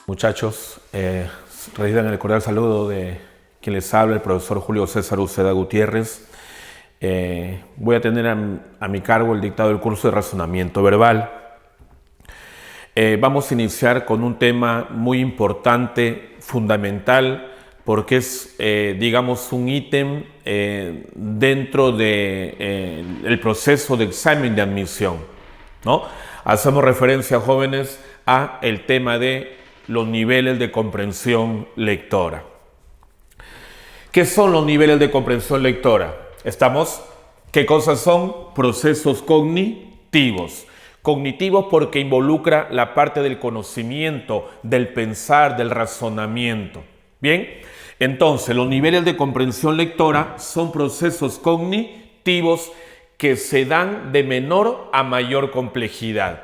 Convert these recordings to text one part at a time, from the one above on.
Muchachos, reciban el cordial saludo de quien les habla, el profesor Julio César Uceda Gutiérrez. Voy a tener a mi cargo el dictado del curso de razonamiento verbal. Vamos a iniciar con un tema muy importante, fundamental, porque es, digamos, un ítem dentro del proceso de examen de admisión, ¿no? Hacemos referencia, jóvenes, a el tema de los niveles de comprensión lectora. ¿Qué son los niveles de comprensión lectora? ¿Qué cosas son? Procesos cognitivos. Cognitivos porque involucra la parte del conocimiento, del pensar, del razonamiento. Bien, entonces los niveles de comprensión lectora son procesos cognitivos que se dan de menor a mayor complejidad.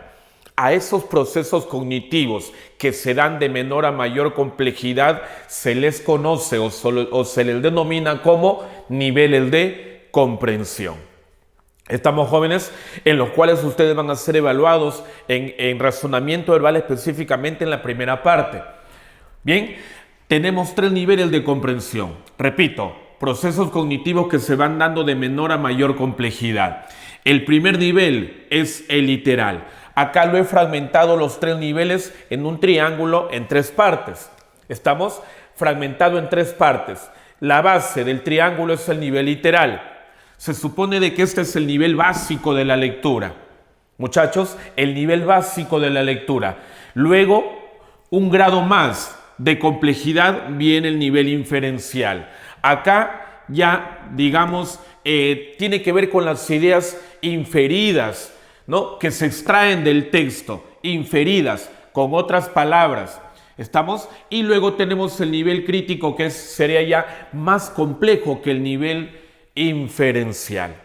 A esos procesos cognitivos que se dan de menor a mayor complejidad se les conoce o se les denomina como niveles de comprensión. Estamos, jóvenes, en los cuales ustedes van a ser evaluados en razonamiento verbal, específicamente en la primera parte. Bien, tenemos 3 niveles de comprensión. Repito, procesos cognitivos que se van dando de menor a mayor complejidad. El primer nivel es el literal. Acá lo he fragmentado los 3 niveles en un triángulo en 3 partes. Estamos fragmentado en 3 partes. La base del triángulo es el nivel literal. Se supone de que este es el nivel básico de la lectura. Muchachos, el nivel básico de la lectura. Luego, un grado más de complejidad viene el nivel inferencial. Acá ya, digamos, tiene que ver con las ideas inferidas, ¿no? Que se extraen del texto, inferidas, con otras palabras. ¿Estamos? Y luego tenemos el nivel crítico, que sería ya más complejo que el nivel inferencial.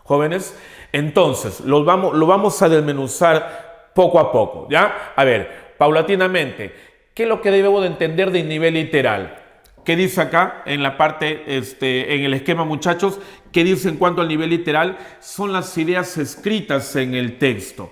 Jóvenes, entonces lo vamos a desmenuzar poco a poco, ¿ya? A ver, paulatinamente, ¿qué es lo que debemos de entender del nivel literal? ¿Qué dice acá en la parte, en el esquema, muchachos? ¿Qué dice en cuanto al nivel literal? Son las ideas escritas en el texto.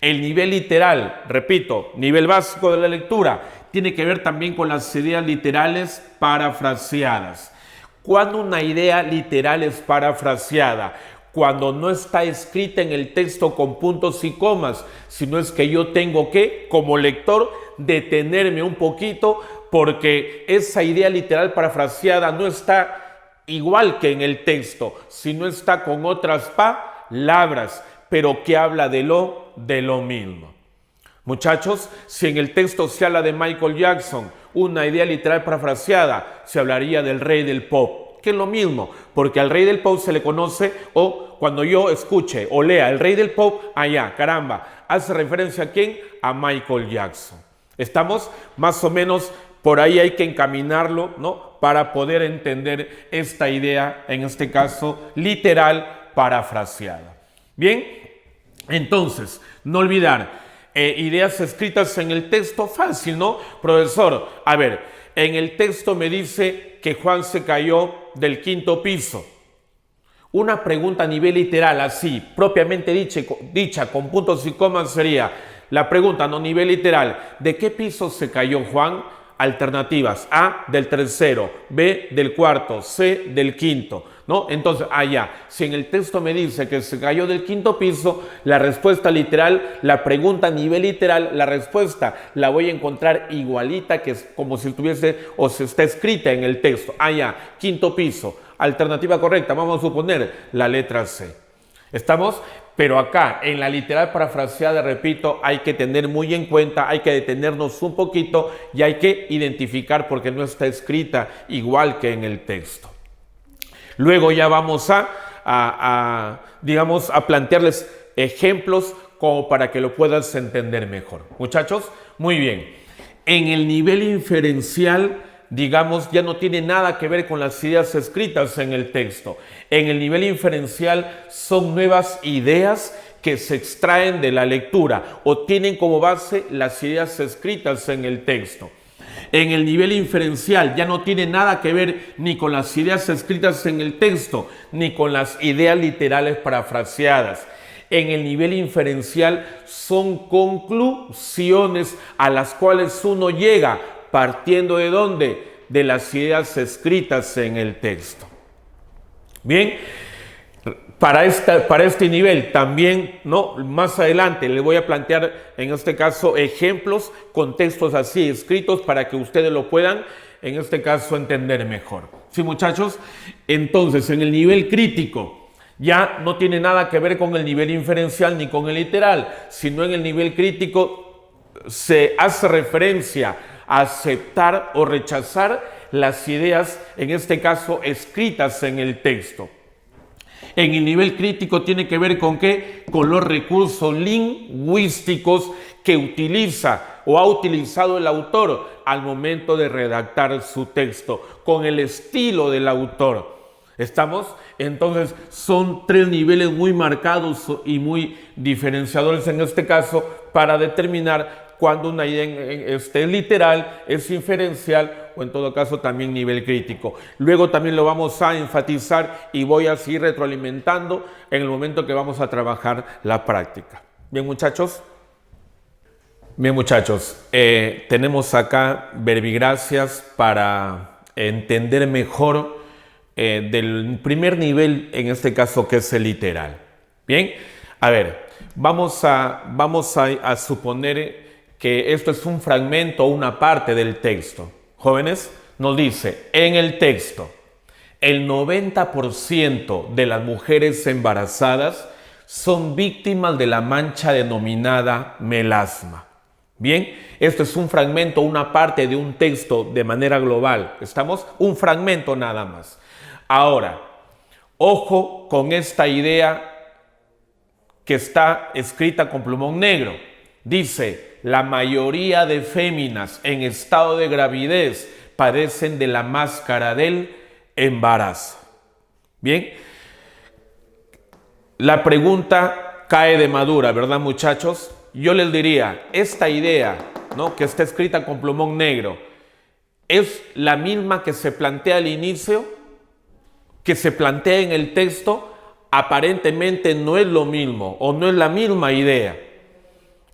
El nivel literal, repito, nivel básico de la lectura, tiene que ver también con las ideas literales parafraseadas. ¿Cuándo una idea literal es parafraseada? Cuando no está escrita en el texto con puntos y comas, sino es que yo tengo que, como lector, detenerme un poquito, porque esa idea literal parafraseada no está igual que en el texto, sino está con otras palabras, pero que habla de lo mismo. Muchachos, si en el texto se habla de Michael Jackson, una idea literal parafraseada, se hablaría del rey del pop, que es lo mismo, porque al rey del pop se le conoce, o cuando yo escuche o lea el rey del pop, allá, caramba, hace referencia a ¿quién? A Michael Jackson. Estamos más o menos por ahí, hay que encaminarlo, ¿no? Para poder entender esta idea, en este caso, literal parafraseada. Bien, entonces, no olvidar, ideas escritas en el texto, fácil, ¿no? Profesor, a ver, en el texto me dice que Juan se cayó del 5º piso. Una pregunta a nivel literal, así, propiamente dicha con puntos y comas sería, la pregunta, no, nivel literal, ¿de qué piso se cayó Juan? Alternativas: A, del 3º, B, del 4º, C, del 5º, ¿no? Entonces, allá, si en el texto me dice que se cayó del 5º piso, la respuesta literal, la pregunta a nivel literal, la respuesta la voy a encontrar igualita, que es como si estuviese o se está escrita en el texto. Allá, 5º piso, alternativa correcta, vamos a suponer la letra C. ¿Estamos? Pero acá, en la literal parafraseada, repito, hay que tener muy en cuenta, hay que detenernos un poquito y hay que identificar porque no está escrita igual que en el texto. Luego ya vamos digamos, a plantearles ejemplos como para que lo puedas entender mejor. Muchachos, muy bien. En el nivel inferencial, digamos, ya no tiene nada que ver con las ideas escritas en el texto. En el nivel inferencial son nuevas ideas que se extraen de la lectura o tienen como base las ideas escritas en el texto. En el nivel inferencial ya no tiene nada que ver ni con las ideas escritas en el texto, ni con las ideas literales parafraseadas. En el nivel inferencial son conclusiones a las cuales uno llega partiendo ¿de dónde? De las ideas escritas en el texto. Bien, para este nivel también, ¿no? Más adelante le voy a plantear en este caso ejemplos con textos así escritos para que ustedes lo puedan en este caso entender mejor. ¿Sí, muchachos? Entonces, en el nivel crítico ya no tiene nada que ver con el nivel inferencial ni con el literal, sino en el nivel crítico se hace referencia a aceptar o rechazar las ideas, en este caso escritas en el texto. En el nivel crítico tiene que ver con ¿qué? Con los recursos lingüísticos que utiliza o ha utilizado el autor al momento de redactar su texto, con el estilo del autor. ¿Estamos? Entonces son tres niveles muy marcados y muy diferenciadores en este caso para determinar cuando una idea es literal, es inferencial o en todo caso también nivel crítico. Luego también lo vamos a enfatizar y voy a seguir retroalimentando en el momento que vamos a trabajar la práctica. Bien, muchachos. Bien, muchachos, tenemos acá verbigracias para entender mejor del primer nivel, en este caso que es el literal. Bien, a ver, vamos a suponer que esto es un fragmento o una parte del texto. Jóvenes, nos dice, en el texto, el 90% de las mujeres embarazadas son víctimas de la mancha denominada melasma. Bien, esto es un fragmento, una parte de un texto de manera global. ¿Estamos? Un fragmento nada más. Ahora, ojo con esta idea que está escrita con plumón negro. Dice, la mayoría de féminas en estado de gravidez padecen de la máscara del embarazo. Bien, la pregunta cae de madura, ¿verdad, muchachos? Yo les diría, esta idea, ¿no?, que está escrita con plumón negro, ¿es la misma que se plantea al inicio? ¿Que se plantea en el texto? Aparentemente no es lo mismo o no es la misma idea.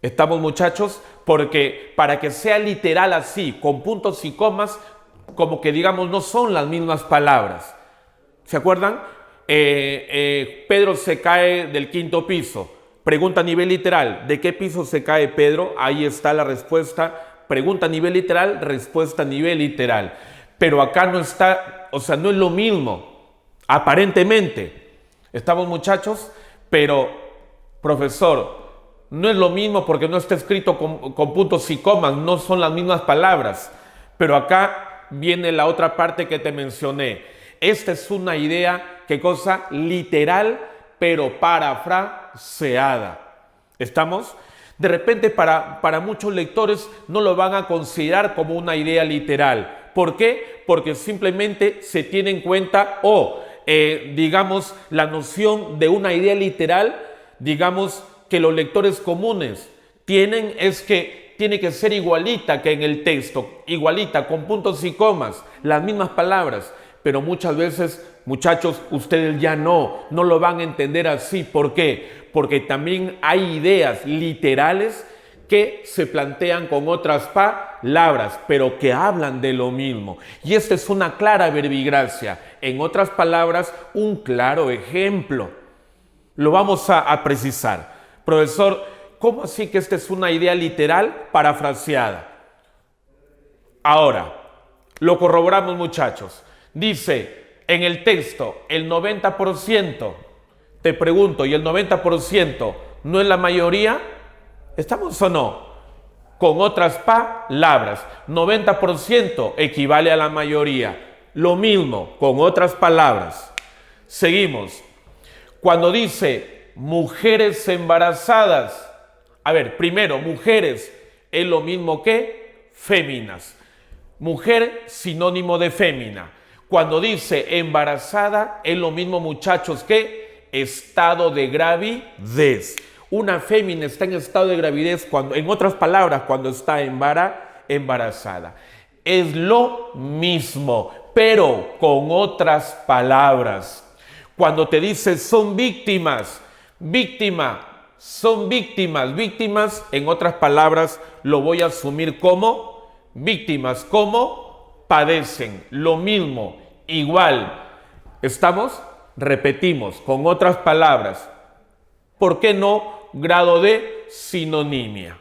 ¿Estamos, muchachos? Porque para que sea literal así, con puntos y comas, como que digamos no son las mismas palabras. ¿Se acuerdan? Pedro se cae del 5º piso. Pregunta a nivel literal, ¿de qué piso se cae Pedro? Ahí está la respuesta. Pregunta a nivel literal, respuesta a nivel literal. Pero acá no está, o sea, no es lo mismo, aparentemente. ¿Estamos, muchachos? Pero, profesor, no es lo mismo porque no está escrito con puntos y comas, no son las mismas palabras. Pero acá viene la otra parte que te mencioné. Esta es una idea, ¿qué cosa? Literal, pero parafraseada. ¿Estamos? De repente para muchos lectores no lo van a considerar como una idea literal. ¿Por qué? Porque simplemente se tiene en cuenta digamos, la noción de una idea literal, digamos, que los lectores comunes tienen es que tiene que ser igualita que en el texto, igualita, con puntos y comas, las mismas palabras, pero muchas veces, muchachos, ustedes ya no lo van a entender así. ¿Por qué? Porque también hay ideas literales que se plantean con otras palabras, pero que hablan de lo mismo. Y esta es una clara verbigracia. En otras palabras, un claro ejemplo. Lo vamos a precisar. Profesor, ¿cómo así que esta es una idea literal parafraseada? Ahora, lo corroboramos, muchachos. Dice en el texto, el 90%, te pregunto, ¿y el 90% no es la mayoría? ¿Estamos o no? Con otras palabras, 90% equivale a la mayoría. Lo mismo, con otras palabras. Seguimos. Cuando dice mujeres embarazadas, a ver, primero, mujeres es lo mismo que féminas. Mujer, sinónimo de fémina. Cuando dice embarazada, es lo mismo, muchachos, que estado de gravidez. Una fémina está en estado de gravidez, cuando, en otras palabras, cuando está embarazada. Es lo mismo, pero con otras palabras. Cuando te dice son víctimas, Víctima, son víctimas. Víctimas, en otras palabras, lo voy a asumir como víctimas, como padecen, lo mismo, igual. ¿Estamos? Repetimos, con otras palabras. ¿Por qué no? Grado de sinonimia.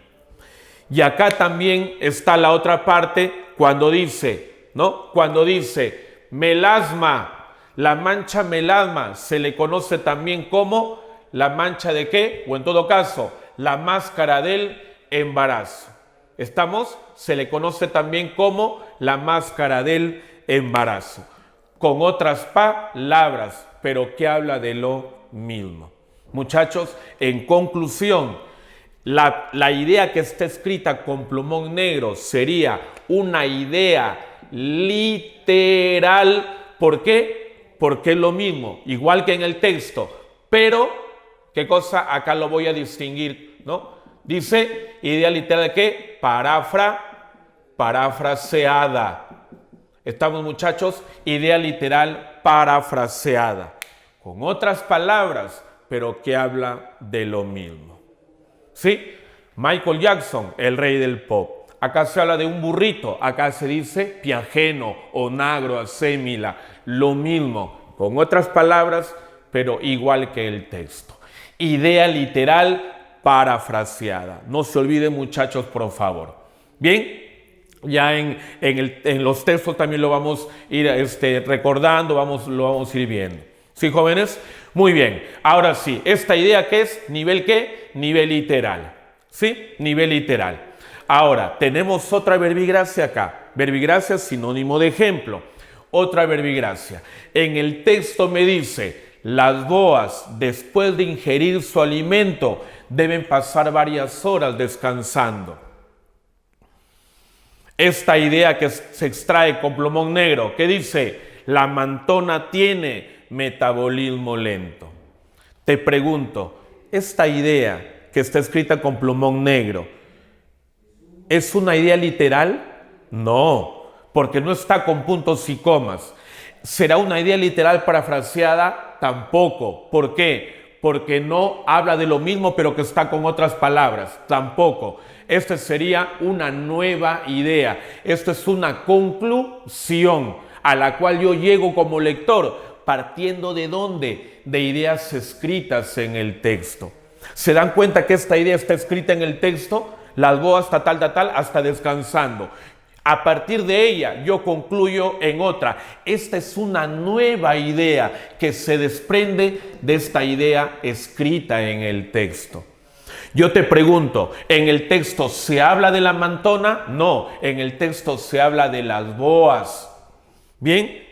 Y acá también está la otra parte cuando dice, ¿no? Cuando dice melasma, la mancha melasma se le conoce también como la mancha de qué, o en todo caso, la máscara del embarazo. ¿Estamos? Se le conoce también como la máscara del embarazo. Con otras palabras, pero que habla de lo mismo. Muchachos, en conclusión, la idea que está escrita con plumón negro sería una idea literal. ¿Por qué? Porque es lo mismo, igual que en el texto, pero, ¿qué cosa? Acá lo voy a distinguir, ¿no? Dice, idea literal de ¿qué? Parafraseada. ¿Estamos, muchachos? Idea literal parafraseada. Con otras palabras, pero que habla de lo mismo. ¿Sí? Michael Jackson, el rey del pop. Acá se habla de un burrito, acá se dice piajeno, onagro, asémila, lo mismo, con otras palabras, pero igual que el texto. Idea literal parafraseada. No se olviden, muchachos, por favor. Bien, ya en los textos también lo vamos a ir recordando, lo vamos a ir viendo. ¿Sí, jóvenes? Muy bien. Ahora sí, esta idea que es nivel ¿qué? Nivel literal. ¿Sí? Nivel literal. Ahora, tenemos otra verbigracia acá. Verbigracia sinónimo de ejemplo. Otra verbigracia. En el texto me dice, las boas después de ingerir su alimento deben pasar varias horas descansando. Esta idea que se extrae con plumón negro, que dice, la mantona tiene metabolismo lento. Te pregunto, esta idea que está escrita con plumón negro, ¿es una idea literal? No, porque no está con puntos y comas. ¿Será una idea literal parafraseada? Tampoco. ¿Por qué? Porque no habla de lo mismo, pero que está con otras palabras. Tampoco. Esta sería una nueva idea. Esto es una conclusión a la cual yo llego como lector, partiendo de ¿dónde? De ideas escritas en el texto. ¿Se dan cuenta que esta idea está escrita en el texto? Las boas tal, hasta descansando. A partir de ella yo concluyo en otra. Esta es una nueva idea que se desprende de esta idea escrita en el texto. Yo te pregunto, ¿en el texto se habla de la mantona? No, en el texto se habla de las boas. Bien,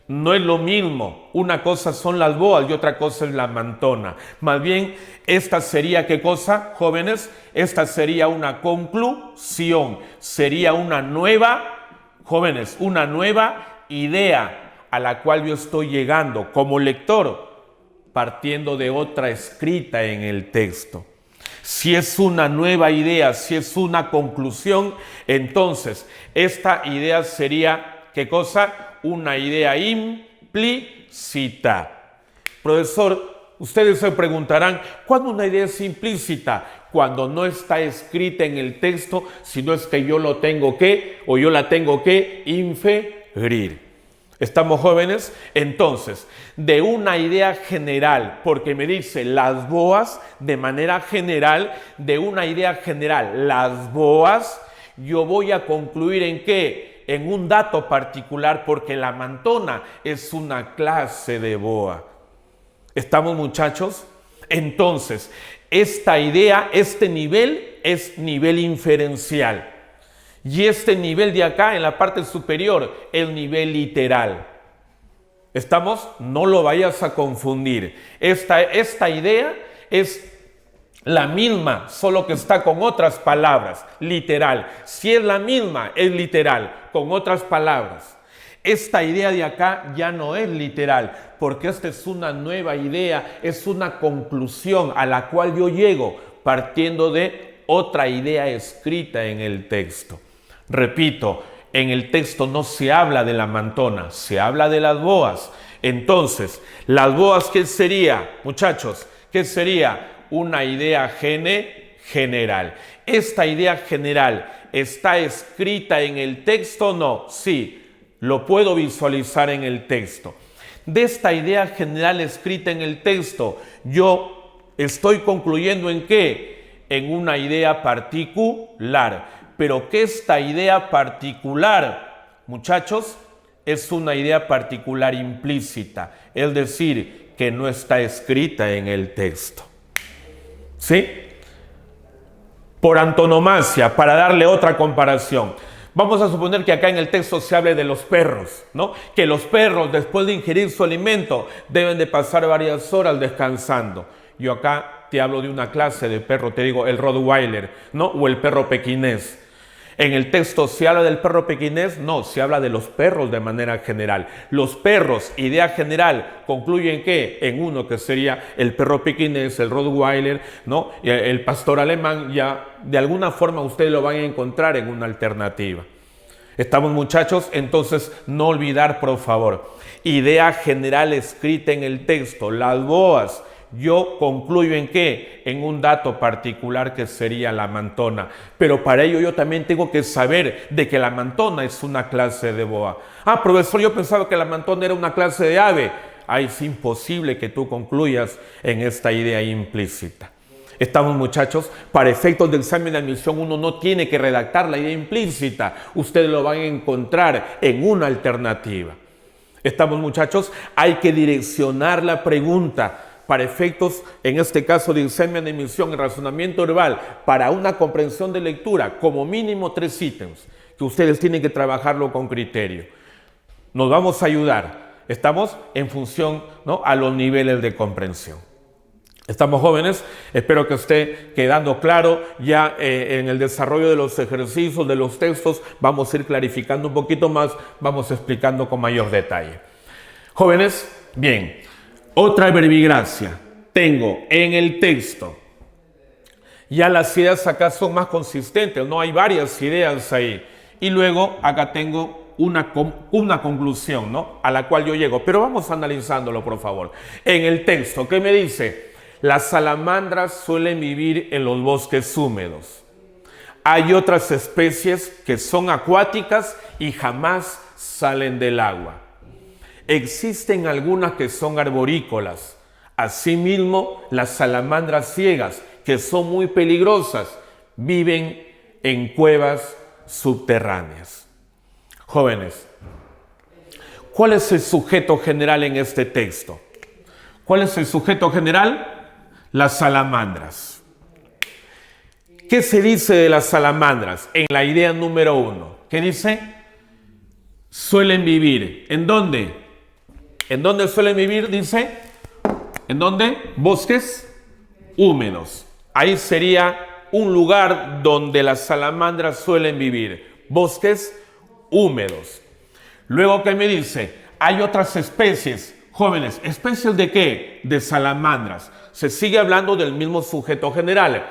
no es lo mismo. Una cosa son las boas y otra cosa es la mantona. Más bien, esta sería, ¿qué cosa, jóvenes? Esta sería una conclusión. Sería una nueva, jóvenes, una nueva idea a la cual yo estoy llegando como lector, partiendo de otra escrita en el texto. Si es una nueva idea, si es una conclusión, entonces esta idea sería, ¿qué cosa? Una idea implícita. Profesor, ustedes se preguntarán, ¿cuándo una idea es implícita? Cuando no está escrita en el texto, sino es que yo lo tengo que, o yo la tengo que inferir. ¿Estamos, jóvenes? Entonces, de una idea general, porque me dice las boas, de manera general, de una idea general, las boas, yo voy a concluir ¿en qué? En un dato particular, porque la mantona es una clase de boa. ¿Estamos, muchachos? Entonces, esta idea, este nivel es nivel inferencial. Y este nivel de acá, en la parte superior, el nivel literal. ¿Estamos? No lo vayas a confundir. Esta idea es la misma, solo que está con otras palabras, literal. Si es la misma, es literal, con otras palabras. Esta idea de acá ya no es literal, porque esta es una nueva idea, es una conclusión a la cual yo llego partiendo de otra idea escrita en el texto. Repito, en el texto no se habla de la mantona, se habla de las boas. Entonces, las boas, ¿qué sería, muchachos? ¿Qué sería? Una idea general. ¿Esta idea general está escrita en el texto o no? Sí, lo puedo visualizar en el texto. De esta idea general escrita en el texto, yo estoy concluyendo ¿en qué? En una idea particular. Pero que esta idea particular, muchachos, es una idea particular implícita, es decir, que no está escrita en el texto. ¿Sí? Por antonomasia, para darle otra comparación. Vamos a suponer que acá en el texto se hable de los perros, ¿no? Que los perros, después de ingerir su alimento, deben de pasar varias horas descansando. Yo acá te hablo de una clase de perro, te digo el Rottweiler, ¿no? O el perro pequinés. En el texto se habla del perro pequinés, no, se habla de los perros de manera general. Los perros, idea general, concluyen que en uno que sería el perro pequinés, el Rottweiler, ¿no? El pastor alemán, ya de alguna forma ustedes lo van a encontrar en una alternativa. ¿Estamos, muchachos? Entonces, no olvidar, por favor, idea general escrita en el texto, las boas. Yo concluyo ¿en qué? En un dato particular que sería la mantona. Pero para ello yo también tengo que saber de que la mantona es una clase de boa. Ah, profesor, yo pensaba que la mantona era una clase de ave. Ah, es imposible que tú concluyas en esta idea implícita. Estamos, muchachos, para efectos de examen de admisión uno no tiene que redactar la idea implícita. Ustedes lo van a encontrar en una alternativa. Estamos, muchachos, hay que direccionar la pregunta para efectos, en este caso de examen de admisión en razonamiento verbal, para una comprensión de lectura, como mínimo 3 ítems, que ustedes tienen que trabajarlo con criterio. Nos vamos a ayudar. Estamos en función, ¿no?, a los niveles de comprensión. Estamos, jóvenes, espero que esté quedando claro. Ya en el desarrollo de los ejercicios, de los textos, vamos a ir clarificando un poquito más, vamos explicando con mayor detalle. Jóvenes, bien, otra verbigracia. Tengo en el texto, ya las ideas acá son más consistentes, no hay varias ideas ahí. Y luego acá tengo una conclusión, ¿no?, a la cual yo llego. Pero vamos analizándolo, por favor. En el texto, ¿qué me dice? Las salamandras suelen vivir en los bosques húmedos. Hay otras especies que son acuáticas y jamás salen del agua. Existen algunas que son arborícolas. Asimismo, las salamandras ciegas, que son muy peligrosas, viven en cuevas subterráneas. Jóvenes, ¿cuál es el sujeto general en este texto? ¿Cuál es el sujeto general? Las salamandras. ¿Qué se dice de las salamandras? En la idea número 1. ¿Qué dice? Suelen vivir. ¿En dónde? ¿En dónde suelen vivir? Dice. ¿En dónde? Bosques húmedos. Ahí sería un lugar donde las salamandras suelen vivir. Bosques húmedos. Luego, ¿qué me dice? Hay otras especies. Jóvenes, ¿especies de qué? De salamandras. Se sigue hablando del mismo sujeto general.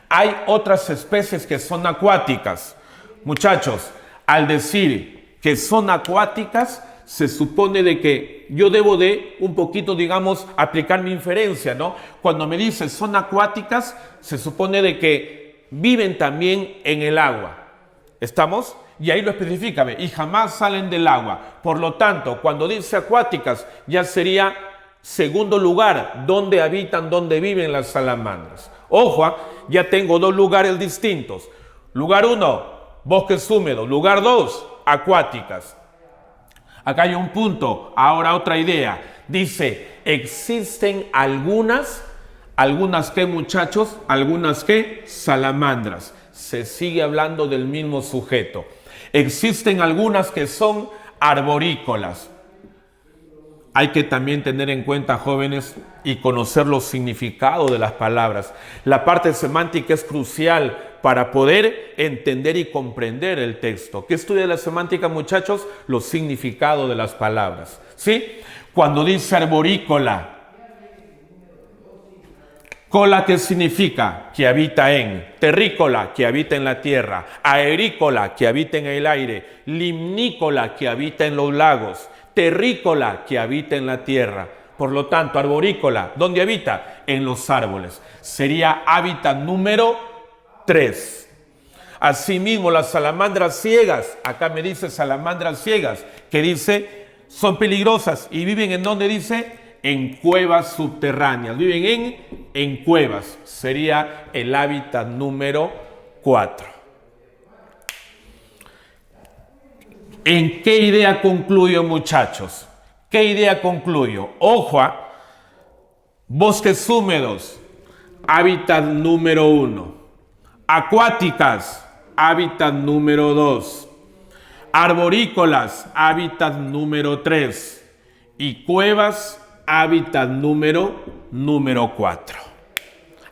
Hay otras especies que son acuáticas. Muchachos, al decir que son acuáticas, se supone de que yo debo de un poquito, digamos, aplicar mi inferencia, ¿no? Cuando me dice son acuáticas, se supone de que viven también en el agua. ¿Estamos? Y ahí lo especifica, y jamás salen del agua. Por lo tanto, cuando dice acuáticas, ya sería segundo lugar, donde habitan, donde viven las salamandras. Ojo, ya tengo 2 lugares distintos. Lugar 1, bosques húmedos. Lugar 2, acuáticas. Acá hay un punto, ahora otra idea. Dice, existen algunas ¿qué, muchachos? Algunas ¿qué? Salamandras. Se sigue hablando del mismo sujeto. Existen algunas que son arborícolas. Hay que también tener en cuenta, jóvenes, y conocer los significados de las palabras. La parte semántica es crucial para poder entender y comprender el texto. ¿Qué estudia la semántica, muchachos? Los significados de las palabras. ¿Sí? Cuando dice arborícola, cola, ¿qué significa? Que habita en. Terrícola, que habita en la tierra. Aerícola, que habita en el aire. Limnícola, que habita en los lagos. Terrícola, que habita en la tierra. Por lo tanto, arborícola, ¿dónde habita? En los árboles. Sería hábitat número 3. Asimismo, las salamandras ciegas, acá me dice salamandras ciegas, que dice, son peligrosas y viven en donde dice, en cuevas subterráneas. Viven en cuevas. Sería el hábitat número 4. ¿En qué idea concluyo, muchachos? ¿Qué idea concluyo? Ojo, bosques húmedos, hábitat número 1. Acuáticas, hábitat número 2. Arborícolas, hábitat número 3. Y cuevas, hábitat número 4.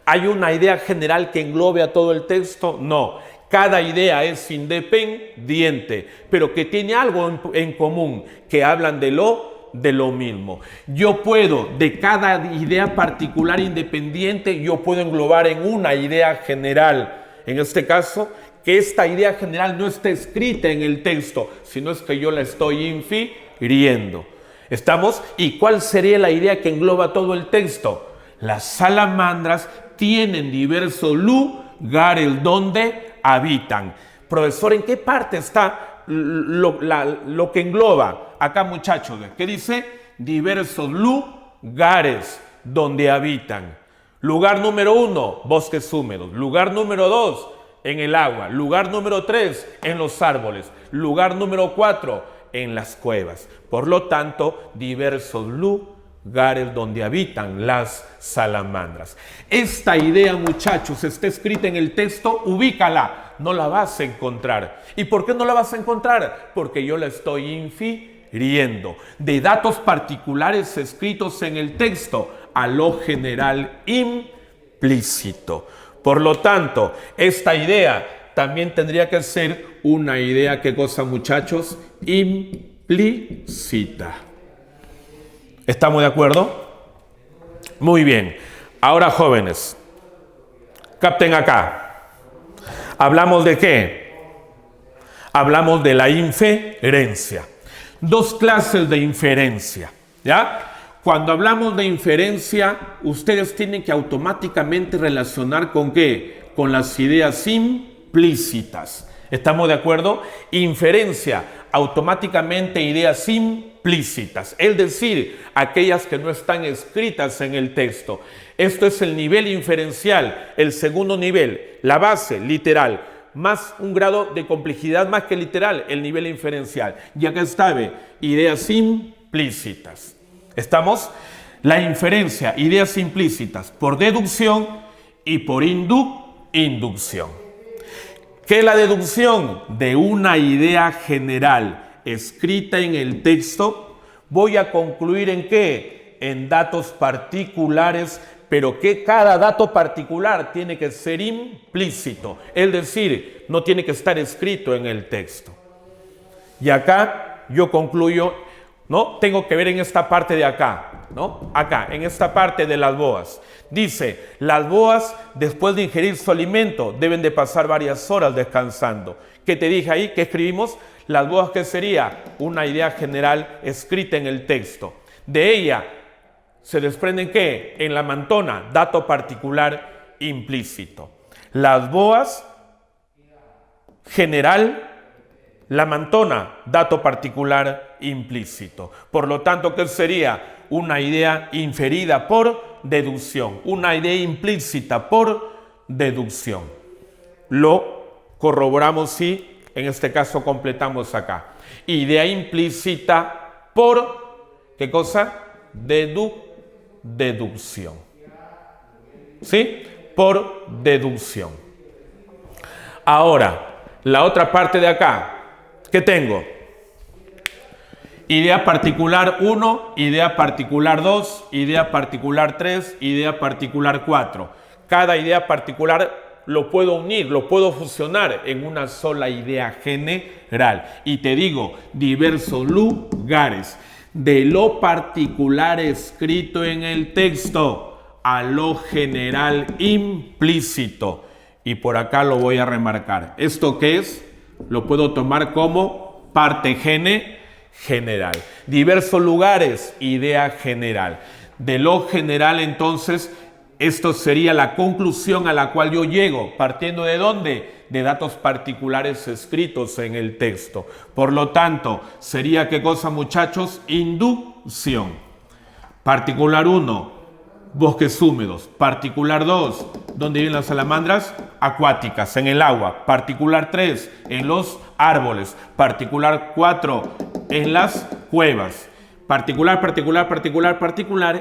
¿Hay una idea general que englobe a todo el texto? No. Cada idea es independiente, pero que tiene algo en común, que hablan de lo mismo. Yo puedo, de cada idea particular independiente, yo puedo englobar en una idea general. En este caso, que esta idea general no está escrita en el texto, sino es que yo la estoy infiriendo. ¿Estamos? ¿Y cuál sería la idea que engloba todo el texto? Las salamandras tienen diversos lugares donde habitan. Profesor, ¿en qué parte está lo que engloba? Acá, muchachos, ¿qué dice? Diversos lugares donde habitan. Lugar número 1, bosques húmedos. Lugar número 2, en el agua. Lugar número 3, en los árboles. Lugar número 4, en las cuevas. Por lo tanto, diversos lugares donde habitan las salamandras. Esta idea, muchachos, está escrita en el texto, ubícala, no la vas a encontrar. ¿Y por qué no la vas a encontrar? Porque yo la estoy infiriendo de datos particulares escritos en el texto a lo general implícito. Por lo tanto, esta idea también tendría que ser una idea, ¿qué cosa, muchachos? Implícita. ¿Estamos de acuerdo? Muy bien. Ahora, jóvenes, capten acá. ¿Hablamos de qué? Hablamos de la inferencia. Dos clases de inferencia, ¿ya? Cuando hablamos de inferencia, ustedes tienen que automáticamente relacionar ¿con qué? Con las ideas implícitas. ¿Estamos de acuerdo? Inferencia, automáticamente ideas implícitas, es decir, aquellas que no están escritas en el texto. Esto es el nivel inferencial, el segundo nivel, la base literal, más un grado de complejidad más que literal, el nivel inferencial. Y acá está, ideas implícitas. ¿Estamos? La inferencia, ideas implícitas, por deducción y por inducción. ¿Qué es la deducción? De una idea general escrita en el texto, voy a concluir ¿en qué? En datos particulares, pero que cada dato particular tiene que ser implícito, es decir, no tiene que estar escrito en el texto. Y acá yo concluyo, ¿no? Tengo que ver en esta parte de acá, ¿no? Acá, en esta parte de las boas. Dice, las boas después de ingerir su alimento deben de pasar varias horas descansando. ¿Qué te dije ahí? ¿Qué escribimos? Las boas, ¿qué sería? Una idea general escrita en el texto. De ella se desprenden ¿qué? En la mantona, dato particular implícito. Las boas, general, la mantona, dato particular implícito. Por lo tanto, ¿qué sería? Una idea inferida por deducción, una idea implícita por deducción. Lo corroboramos si, en este caso, completamos acá. Idea implícita por, ¿qué cosa? Deducción. ¿Sí? Por deducción. Ahora, la otra parte de acá, ¿qué tengo? Idea particular 1, idea particular 2, idea particular 3, idea particular 4. Cada idea particular lo puedo unir, lo puedo fusionar en una sola idea general. Y te digo, diversos lugares, de lo particular escrito en el texto a lo general implícito. Y por acá lo voy a remarcar. ¿Esto qué es? Lo puedo tomar como parte general. Diversos lugares, idea general. De lo general, entonces, esto sería la conclusión a la cual yo llego. ¿Partiendo de dónde? De datos particulares escritos en el texto. Por lo tanto, sería, ¿qué cosa, muchachos? Inducción. Particular 1, bosques húmedos. Particular 2, ¿dónde viven las salamandras? Acuáticas, en el agua. Particular 3, en los árboles. Particular 4, en las cuevas. Particular,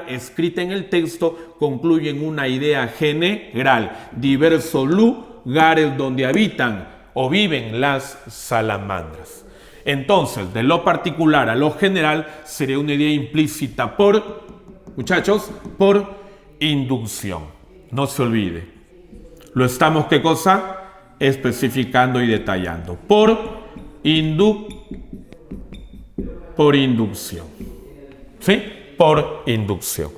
escrita en el texto, concluye en una idea general. Diversos lugares donde habitan o viven las salamandras. Entonces, de lo particular a lo general, sería una idea implícita por, muchachos, por inducción. No se olvide. Lo estamos, ¿qué cosa? Especificando y detallando. Por inducción. ¿Sí? Por inducción.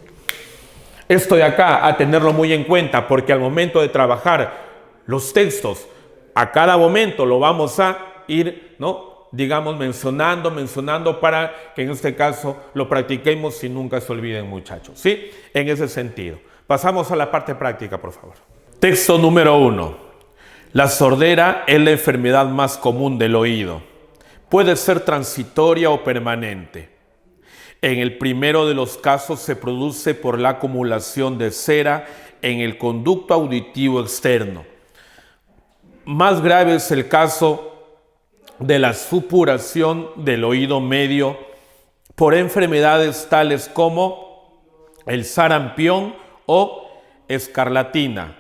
Esto de acá, a tenerlo muy en cuenta, porque al momento de trabajar los textos, a cada momento lo vamos a ir, ¿no? Digamos, mencionando para que en este caso lo practiquemos y nunca se olviden, muchachos. ¿Sí? En ese sentido. Pasamos a la parte práctica, por favor. Texto número 1. La sordera es la enfermedad más común del oído. Puede ser transitoria o permanente. En el primero de los casos se produce por la acumulación de cera en el conducto auditivo externo. Más grave es el caso de la supuración del oído medio por enfermedades tales como el sarampión o escarlatina.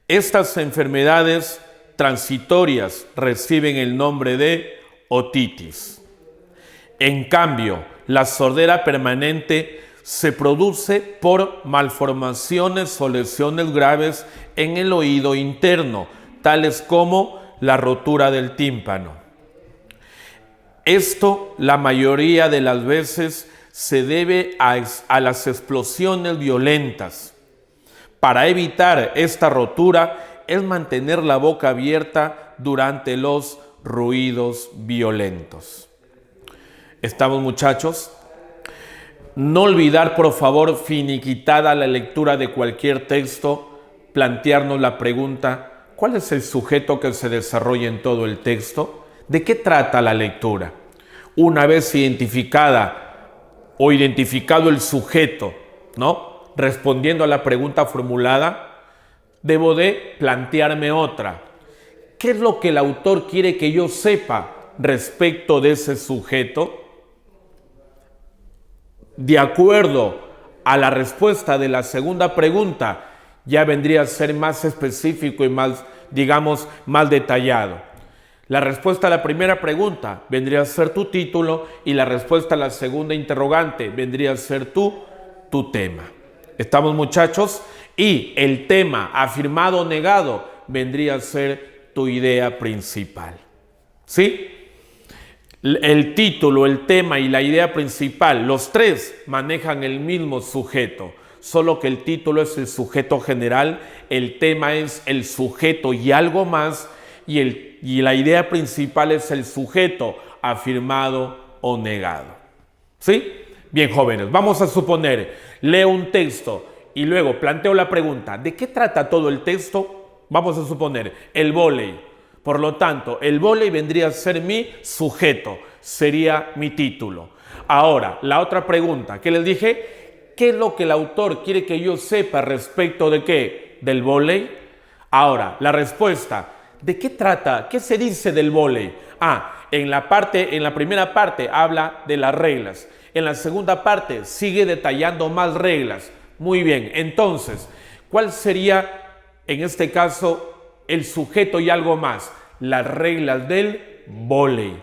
Estas enfermedades transitorias reciben el nombre de otitis. En cambio, la sordera permanente se produce por malformaciones o lesiones graves en el oído interno, tales como la rotura del tímpano. Esto, la mayoría de las veces, se debe a las explosiones violentas. Para evitar esta rotura es mantener la boca abierta durante los ruidos violentos. ¿Estamos, muchachos? No olvidar, por favor, finiquitada la lectura de cualquier texto, plantearnos la pregunta: ¿cuál es el sujeto que se desarrolla en todo el texto? ¿De qué trata la lectura? Una vez identificada o identificado el sujeto, ¿no? Respondiendo a la pregunta formulada, debo de plantearme otra. ¿Qué es lo que el autor quiere que yo sepa respecto de ese sujeto? De acuerdo a la respuesta de la segunda pregunta, ya vendría a ser más específico y más, digamos, más detallado. La respuesta a la primera pregunta vendría a ser tu título y la respuesta a la segunda interrogante vendría a ser tu tema. ¿Estamos, muchachos? Y el tema afirmado o negado vendría a ser tu idea principal. ¿Sí? El título, el tema y la idea principal, los tres manejan el mismo sujeto, solo que el título es el sujeto general, el tema es el sujeto y algo más, y la idea principal es el sujeto afirmado o negado. ¿Sí? Bien, jóvenes, vamos a suponer, leo un texto y luego planteo la pregunta: ¿de qué trata todo el texto? Vamos a suponer, el vóley. Por lo tanto, el vóley vendría a ser mi sujeto, sería mi título. Ahora, la otra pregunta que les dije: ¿qué es lo que el autor quiere que yo sepa respecto de qué? ¿Del vóley? Ahora, la respuesta: ¿de qué trata? ¿Qué se dice del vóley? En la primera parte habla de las reglas. En la segunda parte sigue detallando más reglas. Muy bien, entonces, ¿cuál sería en este caso el sujeto y algo más? Las reglas del vóley.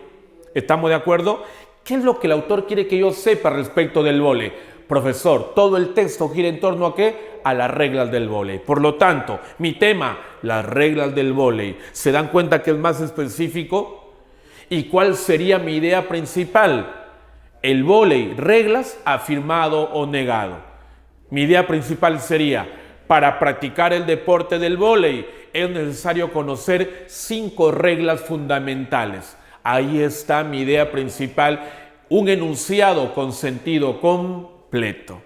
¿Estamos de acuerdo? ¿Qué es lo que el autor quiere que yo sepa respecto del vóley? Profesor, todo el texto gira en torno a ¿qué? A las reglas del vóley. Por lo tanto, mi tema, las reglas del vóley. ¿Se dan cuenta que es más específico? ¿Y cuál sería mi idea principal? El vóley, reglas, afirmado o negado. Mi idea principal sería: para practicar el deporte del vóley es necesario conocer 5 reglas fundamentales. Ahí está mi idea principal, un enunciado con sentido completo.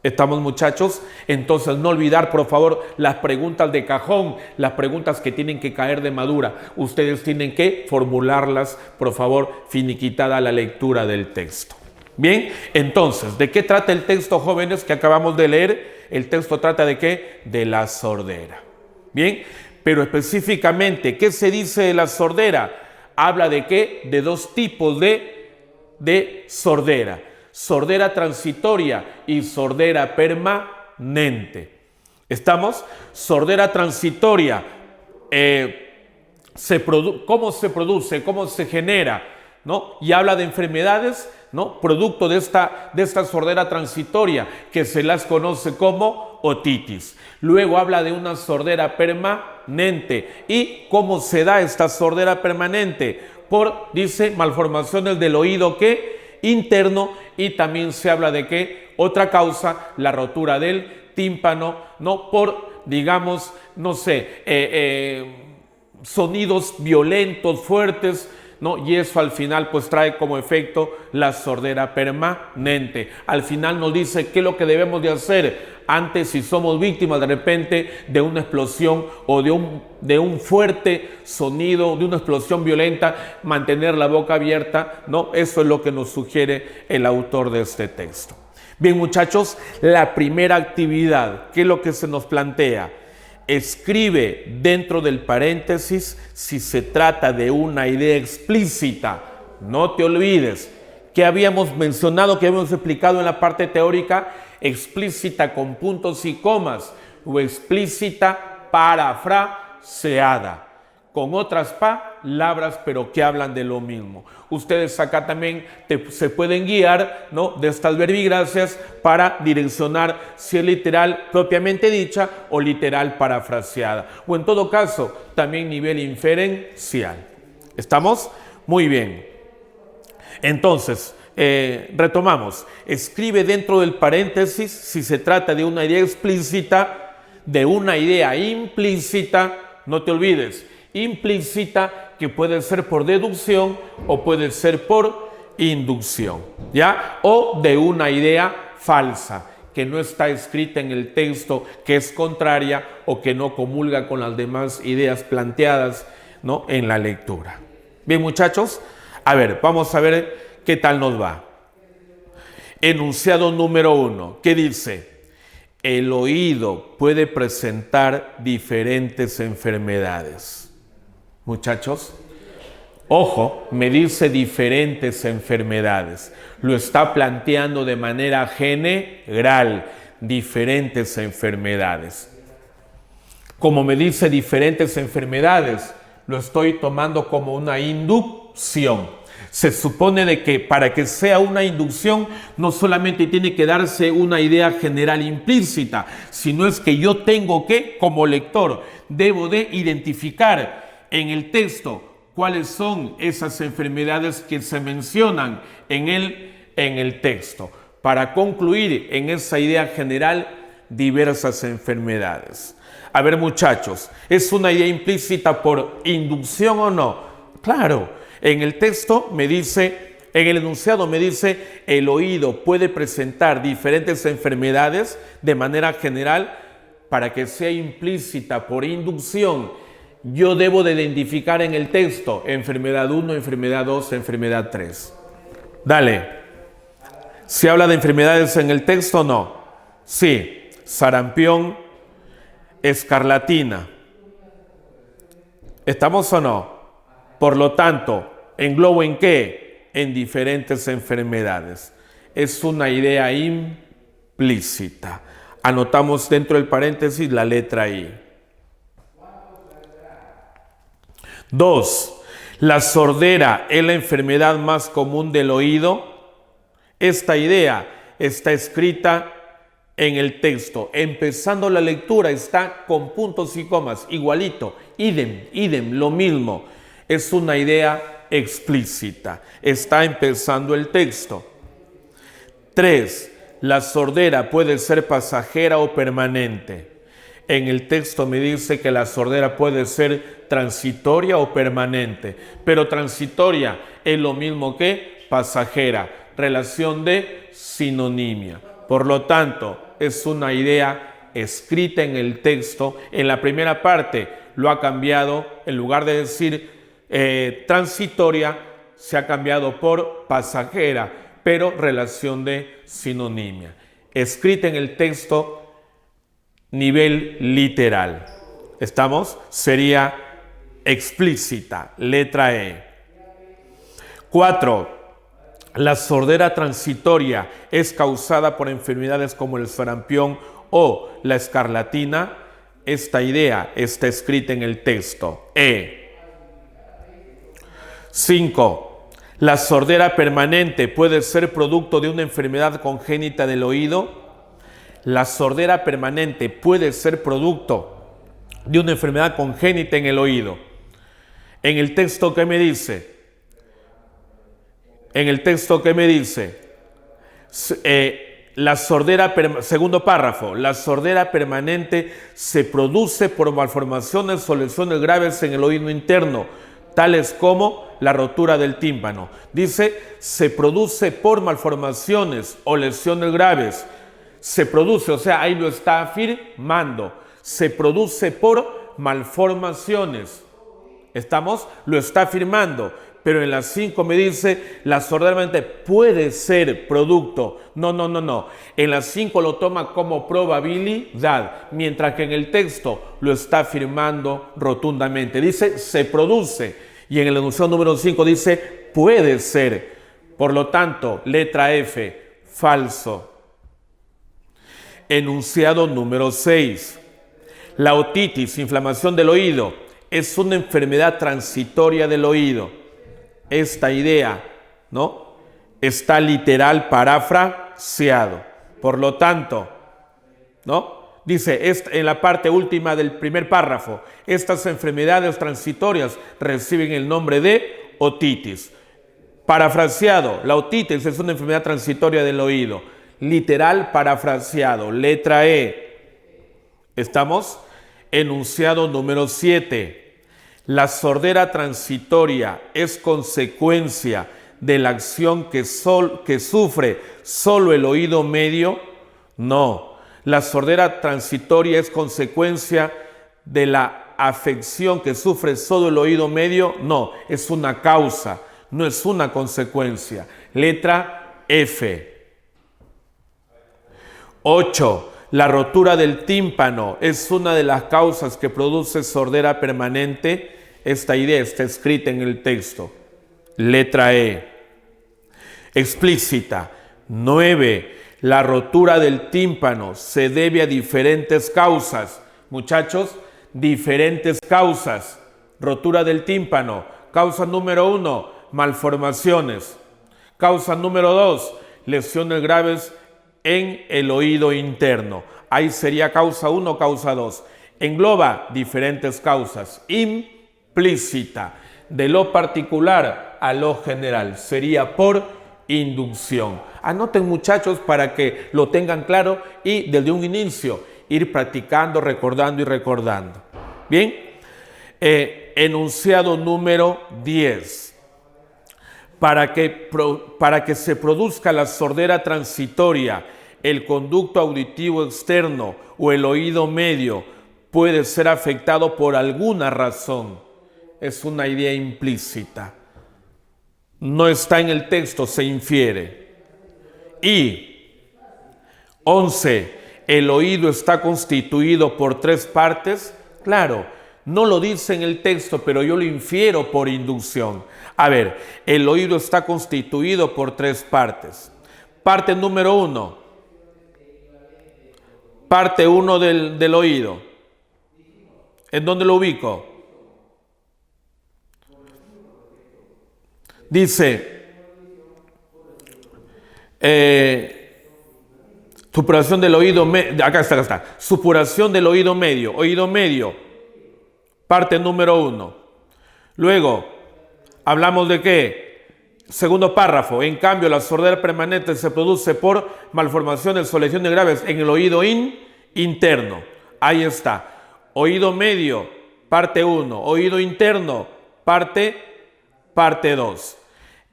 ¿Estamos, muchachos? Entonces, no olvidar, por favor, las preguntas de cajón, las preguntas que tienen que caer de madura. Ustedes tienen que formularlas, por favor, finiquitada la lectura del texto. Bien, entonces, ¿de qué trata el texto, jóvenes, que acabamos de leer? El texto trata ¿de qué? De la sordera. Bien, pero específicamente, ¿qué se dice de la sordera? Habla de ¿qué? De dos tipos de sordera. Sordera transitoria y sordera permanente. ¿Estamos? Sordera transitoria. ¿Cómo se produce? ¿Cómo se genera? ¿No? Y habla de enfermedades, ¿no? Producto de esta sordera transitoria, que se las conoce como otitis. Luego habla de una sordera permanente. ¿Y cómo se da esta sordera permanente? Dice, malformaciones del oído interno, y también se habla de que otra causa, la rotura del tímpano, ¿no? Por, digamos, no sé, sonidos violentos, fuertes, ¿no? Y eso al final pues trae como efecto la sordera permanente. Al final nos dice qué es lo que debemos de hacer antes si somos víctimas de repente de una explosión o de un fuerte sonido, de una explosión violenta, mantener la boca abierta, ¿no? Eso es lo que nos sugiere el autor de este texto. Bien, muchachos, la primera actividad, ¿qué es lo que se nos plantea? Escribe dentro del paréntesis si se trata de una idea explícita. No te olvides que habíamos mencionado, que habíamos explicado en la parte teórica, explícita con puntos y comas o explícita parafraseada, con otras palabras pero que hablan de lo mismo. Ustedes acá también se pueden guiar, ¿no? De estas verbigracias para direccionar si es literal propiamente dicha o literal parafraseada, o en todo caso también nivel inferencial. ¿Estamos? Muy bien. Entonces, retomamos. Escribe dentro del paréntesis si se trata de una idea explícita, de una idea implícita, no te olvides, implícita, que puede ser por deducción o puede ser por inducción, ¿ya? O de una idea falsa, que no está escrita en el texto, que es contraria o que no comulga con las demás ideas planteadas, ¿no? En la lectura. Bien, muchachos, a ver, vamos a ver qué tal nos va. Enunciado número 1, ¿qué dice? El oído puede presentar diferentes enfermedades. Muchachos, ojo, me dice diferentes enfermedades. Lo está planteando de manera general, diferentes enfermedades. Como me dice diferentes enfermedades, lo estoy tomando como una inducción. Se supone de que para que sea una inducción no solamente tiene que darse una idea general implícita, sino es que yo tengo que, como lector, debo de identificar en el texto cuáles son esas enfermedades que se mencionan en el texto, para concluir en esa idea general diversas enfermedades. A ver, muchachos, ¿es una idea implícita por inducción o no? Claro, en el texto me dice, en el enunciado me dice, el oído puede presentar diferentes enfermedades de manera general. Para que sea implícita por inducción, yo debo de identificar en el texto enfermedad 1, enfermedad 2, enfermedad 3. Dale. ¿Se habla de enfermedades en el texto o no? Sí. Sarampión, escarlatina. ¿Estamos o no? Por lo tanto, ¿englobo en qué? En diferentes enfermedades. Es una idea implícita. Anotamos dentro del paréntesis la letra I. 2. La sordera es la enfermedad más común del oído. Esta idea está escrita en el texto. Empezando la lectura está con puntos y comas, igualito, idem, lo mismo. Es una idea explícita. Está empezando el texto. 3. La sordera puede ser pasajera o permanente. En el texto me dice que la sordera puede ser transitoria o permanente, pero transitoria es lo mismo que pasajera, relación de sinonimia. Por lo tanto, es una idea escrita en el texto. En la primera parte lo ha cambiado, en lugar de decir transitoria, se ha cambiado por pasajera, pero relación de sinonimia. Escrita en el texto, nivel literal. ¿Estamos? Sería explícita, letra E. 4. La sordera transitoria es causada por enfermedades como el sarampión o la escarlatina. Esta idea está escrita en el texto. 5. La sordera permanente puede ser producto de una enfermedad congénita del oído. La sordera permanente puede ser producto de una enfermedad congénita en el oído. En el texto, ¿qué me dice? Segundo párrafo, la sordera permanente se produce por malformaciones o lesiones graves en el oído interno, tales como la rotura del tímpano. Dice, se produce por malformaciones o lesiones graves. Se produce, o sea, ahí lo está afirmando. Se produce por malformaciones. ¿Estamos? Lo está afirmando. Pero en las 5 me dice, la sordera permanente puede ser producto. No. En las 5 lo toma como probabilidad, mientras que en el texto lo está afirmando rotundamente. Dice, se produce. Y en el enunciado número 5 dice, puede ser. Por lo tanto, letra F, falso. Enunciado número 6. La otitis, inflamación del oído, es una enfermedad transitoria del oído. Esta idea, ¿no?, está literal parafraseado. Por lo tanto, ¿no?, dice en la parte última del primer párrafo, estas enfermedades transitorias reciben el nombre de otitis. Parafraseado, la otitis es una enfermedad transitoria del oído. Literal parafraseado, letra E. ¿Estamos? Enunciado número 7. La sordera transitoria es consecuencia de la acción que sufre solo el oído medio. No. La sordera transitoria es consecuencia de la afección que sufre solo el oído medio. No, es una causa, no es una consecuencia. Letra F. 8. La rotura del tímpano es una de las causas que produce sordera permanente. Esta idea está escrita en el texto. Letra E. Explícita. 9. La rotura del tímpano se debe a diferentes causas. Muchachos, diferentes causas. Rotura del tímpano. Causa número 1, malformaciones. Causa número 2, lesiones graves en el oído interno. Ahí sería causa 1, causa 2. Engloba diferentes causas. Implícita. De lo particular a lo general. Sería por inducción. Anoten, muchachos, para que lo tengan claro y desde un inicio ir practicando, recordando y recordando. Bien. Enunciado número 10. Para que se produzca la sordera transitoria, el conducto auditivo externo o el oído medio puede ser afectado por alguna razón. Es una idea implícita. No está en el texto, se infiere. Y 11. El oído está constituido por 3 partes. Claro, no lo dice en el texto, pero yo lo infiero por inducción. A ver, el oído está constituido por 3 partes. Parte número 1. Parte 1 del oído. ¿En dónde lo ubico? Dice, supuración del oído medio. Acá está. Supuración del oído medio. Oído medio. Parte número 1. Luego, hablamos de qué. Segundo párrafo. En cambio, la sordera permanente se produce por malformaciones o lesiones graves en el oído interno. Ahí está. Oído medio, parte 1. Oído interno, parte 2.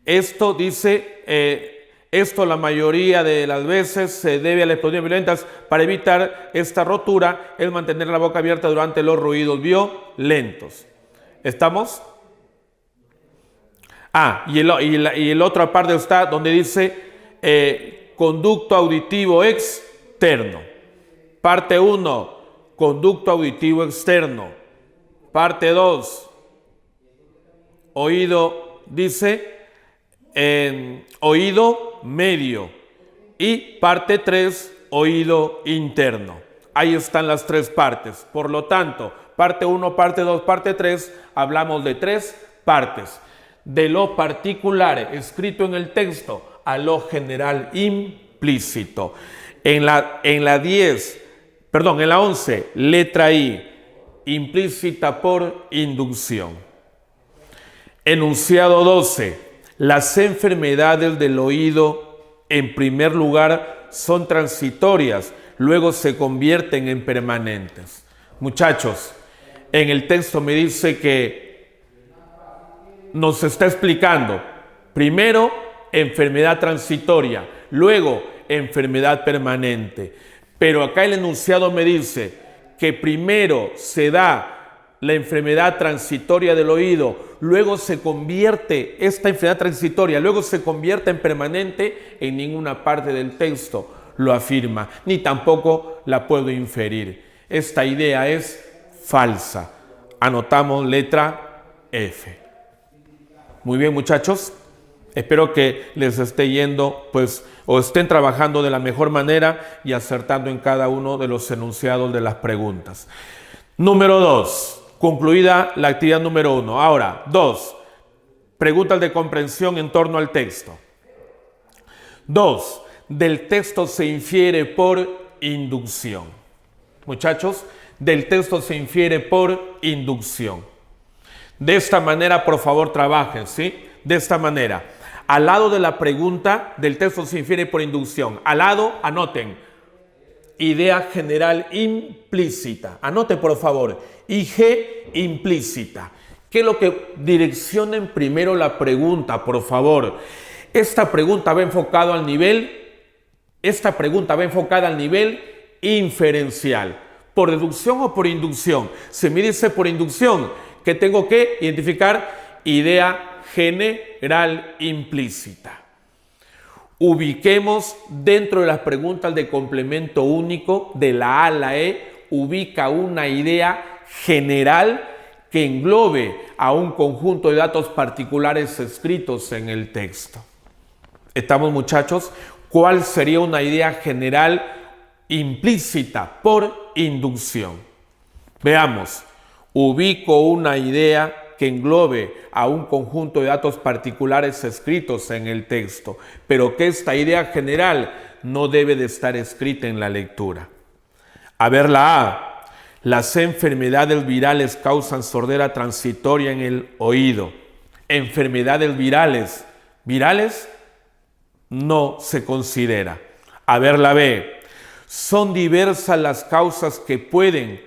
Esto dice, esto la mayoría de las veces se debe a las explosiones violentas. Para evitar esta rotura es mantener la boca abierta durante los ruidos violentos. ¿Estamos? Y el otra parte está donde dice conducto auditivo externo. Parte 1, conducto auditivo externo. Parte 2, oído, dice oído medio. Y parte 3, oído interno. Ahí están las tres partes. Por lo tanto, parte 1, parte 2, parte 3, hablamos de tres partes. De lo particular escrito en el texto a lo general implícito. En la 11, letra I, implícita por inducción. Enunciado 12, las enfermedades del oído, en primer lugar, son transitorias, luego se convierten en permanentes. Muchachos, en el texto me dice que nos está explicando, primero, enfermedad transitoria, luego, enfermedad permanente. Pero acá el enunciado me dice que primero se da la enfermedad transitoria del oído, luego se convierte, esta enfermedad transitoria, luego se convierte en permanente. En ninguna parte del texto lo afirma, ni tampoco la puedo inferir. Esta idea es falsa. Anotamos letra F. Muy bien, muchachos. Espero que les esté yendo, o estén trabajando de la mejor manera y acertando en cada uno de los enunciados de las preguntas. Número 2. Concluida la actividad número 1. Ahora, 2. Preguntas de comprensión en torno al texto. 2. Del texto se infiere por inducción. Muchachos, del texto se infiere por inducción. De esta manera, por favor, trabajen, ¿sí? De esta manera. Al lado de la pregunta, del texto se infiere por inducción. Al lado, anoten, idea general implícita. Anoten, por favor, IG implícita. ¿Qué es lo que direccionen primero la pregunta, por favor? Esta pregunta va enfocada al nivel inferencial. ¿Por deducción o por inducción? Si me dice por inducción, que tengo que identificar idea general implícita. Ubiquemos dentro de las preguntas de complemento único, de la A a la E, ubica una idea general que englobe a un conjunto de datos particulares escritos en el texto. ¿Estamos, muchachos? ¿Cuál sería una idea general implícita por inducción? Veamos. Ubico una idea que englobe a un conjunto de datos particulares escritos en el texto, pero que esta idea general no debe de estar escrita en la lectura. A ver la A. Las enfermedades virales causan sordera transitoria en el oído. Enfermedades virales. ¿Virales? No se considera. A ver la B. Son diversas las causas que pueden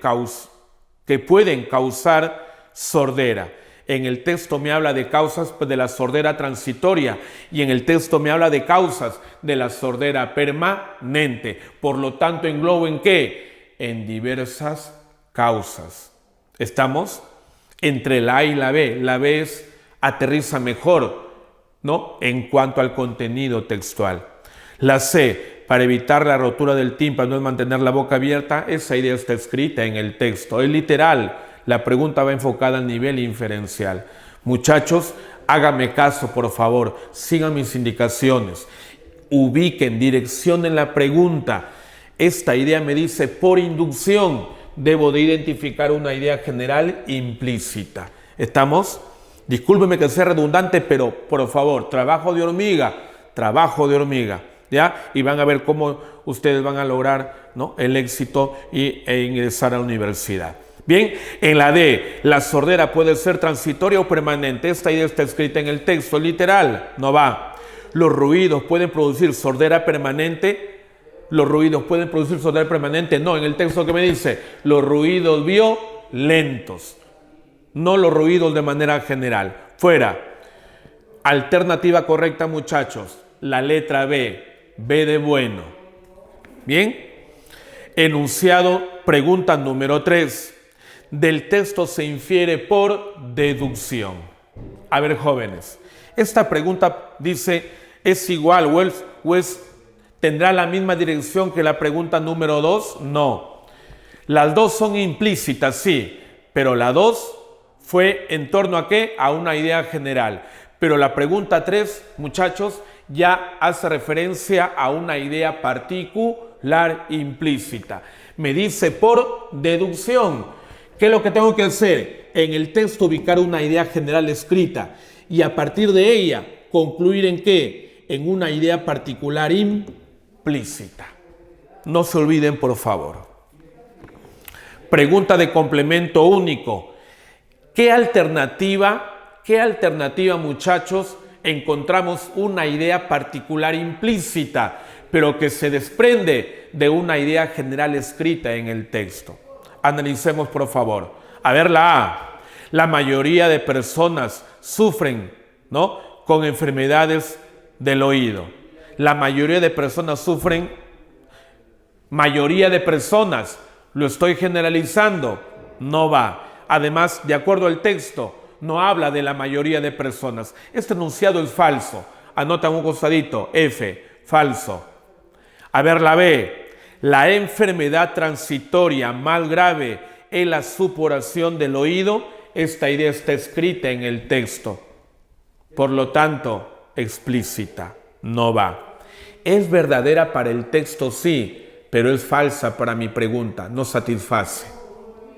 causar sordera. En el texto me habla de causas de la sordera transitoria y en el texto me habla de causas de la sordera permanente. Por lo tanto, englobo ¿en qué? En diversas causas. ¿Estamos? Entre la A y la B. La B aterriza mejor, ¿no? En cuanto al contenido textual. La C. Para evitar la rotura del tímpano es mantener la boca abierta. Esa idea está escrita en el texto. Es literal. La pregunta va enfocada al nivel inferencial. Muchachos, háganme caso, por favor. Sigan mis indicaciones. Ubiquen, direccionen la pregunta. Esta idea me dice por inducción. Debo de identificar una idea general implícita. ¿Estamos? Discúlpenme que sea redundante, pero por favor, trabajo de hormiga. ¿Ya? Y van a ver cómo ustedes van a lograr, ¿no?, el éxito e ingresar a la universidad. Bien, en la D, la sordera puede ser transitoria o permanente. Esta idea está escrita en el texto, literal, no va. Los ruidos pueden producir sordera permanente. ¿Los ruidos pueden producir sordera permanente? No, en el texto que me dice, los ruidos violentos, no los ruidos de manera general. Fuera. Alternativa correcta, muchachos, la letra B, B de bueno. Bien. Enunciado, pregunta número 3. Del texto se infiere por deducción. A ver, jóvenes, esta pregunta dice, ¿es igual o tendrá la misma dirección que la pregunta número 2? No. Las dos son implícitas, sí, pero la 2 fue en torno a ¿qué? A una idea general. Pero la pregunta 3, muchachos, ya hace referencia a una idea particular implícita. Me dice por deducción. ¿Qué es lo que tengo que hacer? En el texto ubicar una idea general escrita y a partir de ella concluir en ¿qué? En una idea particular implícita. No se olviden, por favor. Pregunta de complemento único. ¿Qué alternativa, muchachos, encontramos una idea particular implícita, pero que se desprende de una idea general escrita en el texto? Analicemos, por favor. A ver, la A. La mayoría de personas sufren, ¿no?, con enfermedades del oído. La mayoría de personas sufren. Mayoría de personas. Lo estoy generalizando. No va. Además, de acuerdo al texto, no habla de la mayoría de personas. Este enunciado es falso. Anota un costadito. F. Falso. A ver, la B. La enfermedad transitoria más grave es la supuración del oído. Esta idea está escrita en el texto. Por lo tanto, explícita. No va. Es verdadera para el texto, sí, pero es falsa para mi pregunta. No satisface.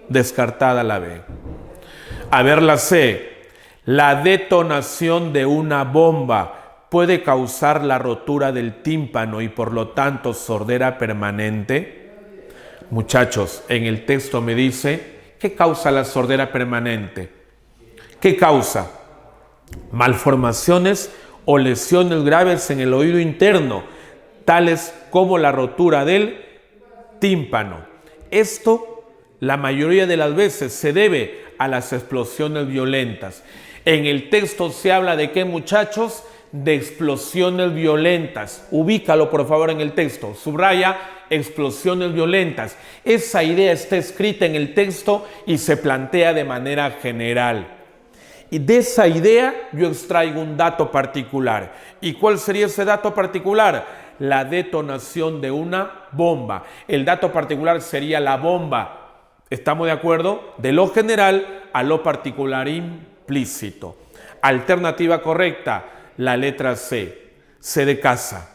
Descartada la B. A ver, la C. La detonación de una bomba puede causar la rotura del tímpano y por lo tanto sordera permanente. Muchachos, en el texto me dice, ¿qué causa la sordera permanente? ¿Qué causa? Malformaciones o lesiones graves en el oído interno, tales como la rotura del tímpano. Esto, la mayoría de las veces, se debe a las explosiones violentas. En el texto se habla de qué, muchachos, de explosiones violentas. Ubícalo, por favor, en el texto. Subraya explosiones violentas. Esa idea está escrita en el texto y se plantea de manera general. Y de esa idea yo extraigo un dato particular. ¿Y cuál sería ese dato particular? La detonación de una bomba. El dato particular sería la bomba. ¿Estamos de acuerdo? De lo general a lo particular implícito. Alternativa correcta, la letra C. C de casa.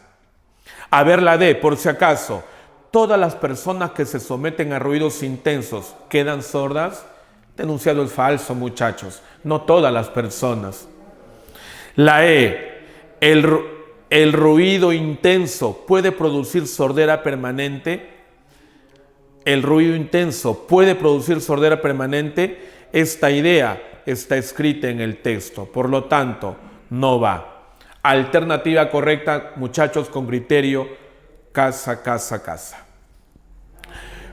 A ver, la D, por si acaso. ¿Todas las personas que se someten a ruidos intensos quedan sordas? Este enunciado es falso, muchachos. No todas las personas. La E. El ruido intenso puede producir sordera permanente. El ruido intenso puede producir sordera permanente. Esta idea está escrita en el texto. Por lo tanto, no va. Alternativa correcta, muchachos, con criterio. Casa, casa, casa.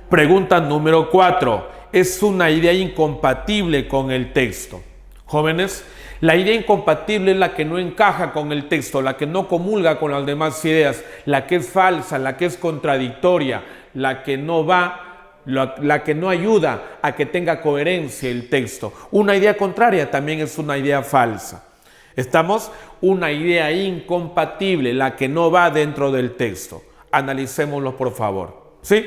Pregunta número 4. Es una idea incompatible con el texto. Jóvenes, la idea incompatible es la que no encaja con el texto, la que no comulga con las demás ideas, la que es falsa, la que es contradictoria, la que no va, la que no ayuda a que tenga coherencia el texto. Una idea contraria también es una idea falsa. ¿Estamos? Una idea incompatible, la que no va dentro del texto. Analicémoslo, por favor. ¿Sí?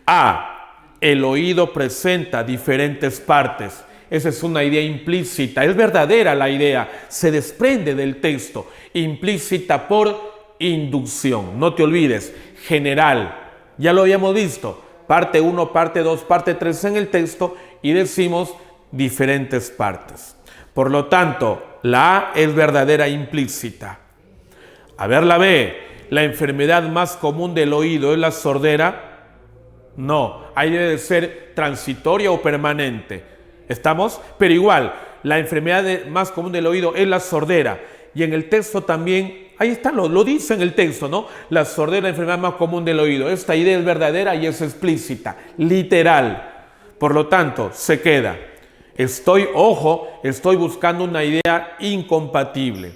A. El oído presenta diferentes partes. Esa es una idea implícita. Es verdadera la idea. Se desprende del texto. Implícita por inducción. No te olvides. General. Ya lo habíamos visto. Parte 1, parte 2, parte 3 en el texto. Y decimos diferentes partes. Por lo tanto, la A es verdadera implícita. A ver, la B. La enfermedad más común del oído es la sordera. No, ahí debe de ser transitoria o permanente. ¿Estamos? Pero igual, la enfermedad más común del oído es la sordera. Y en el texto también ahí está, lo dice en el texto, ¿no? La sordera es la enfermedad más común del oído. Esta idea es verdadera y es explícita, literal. Por lo tanto, se queda. Estoy buscando una idea incompatible.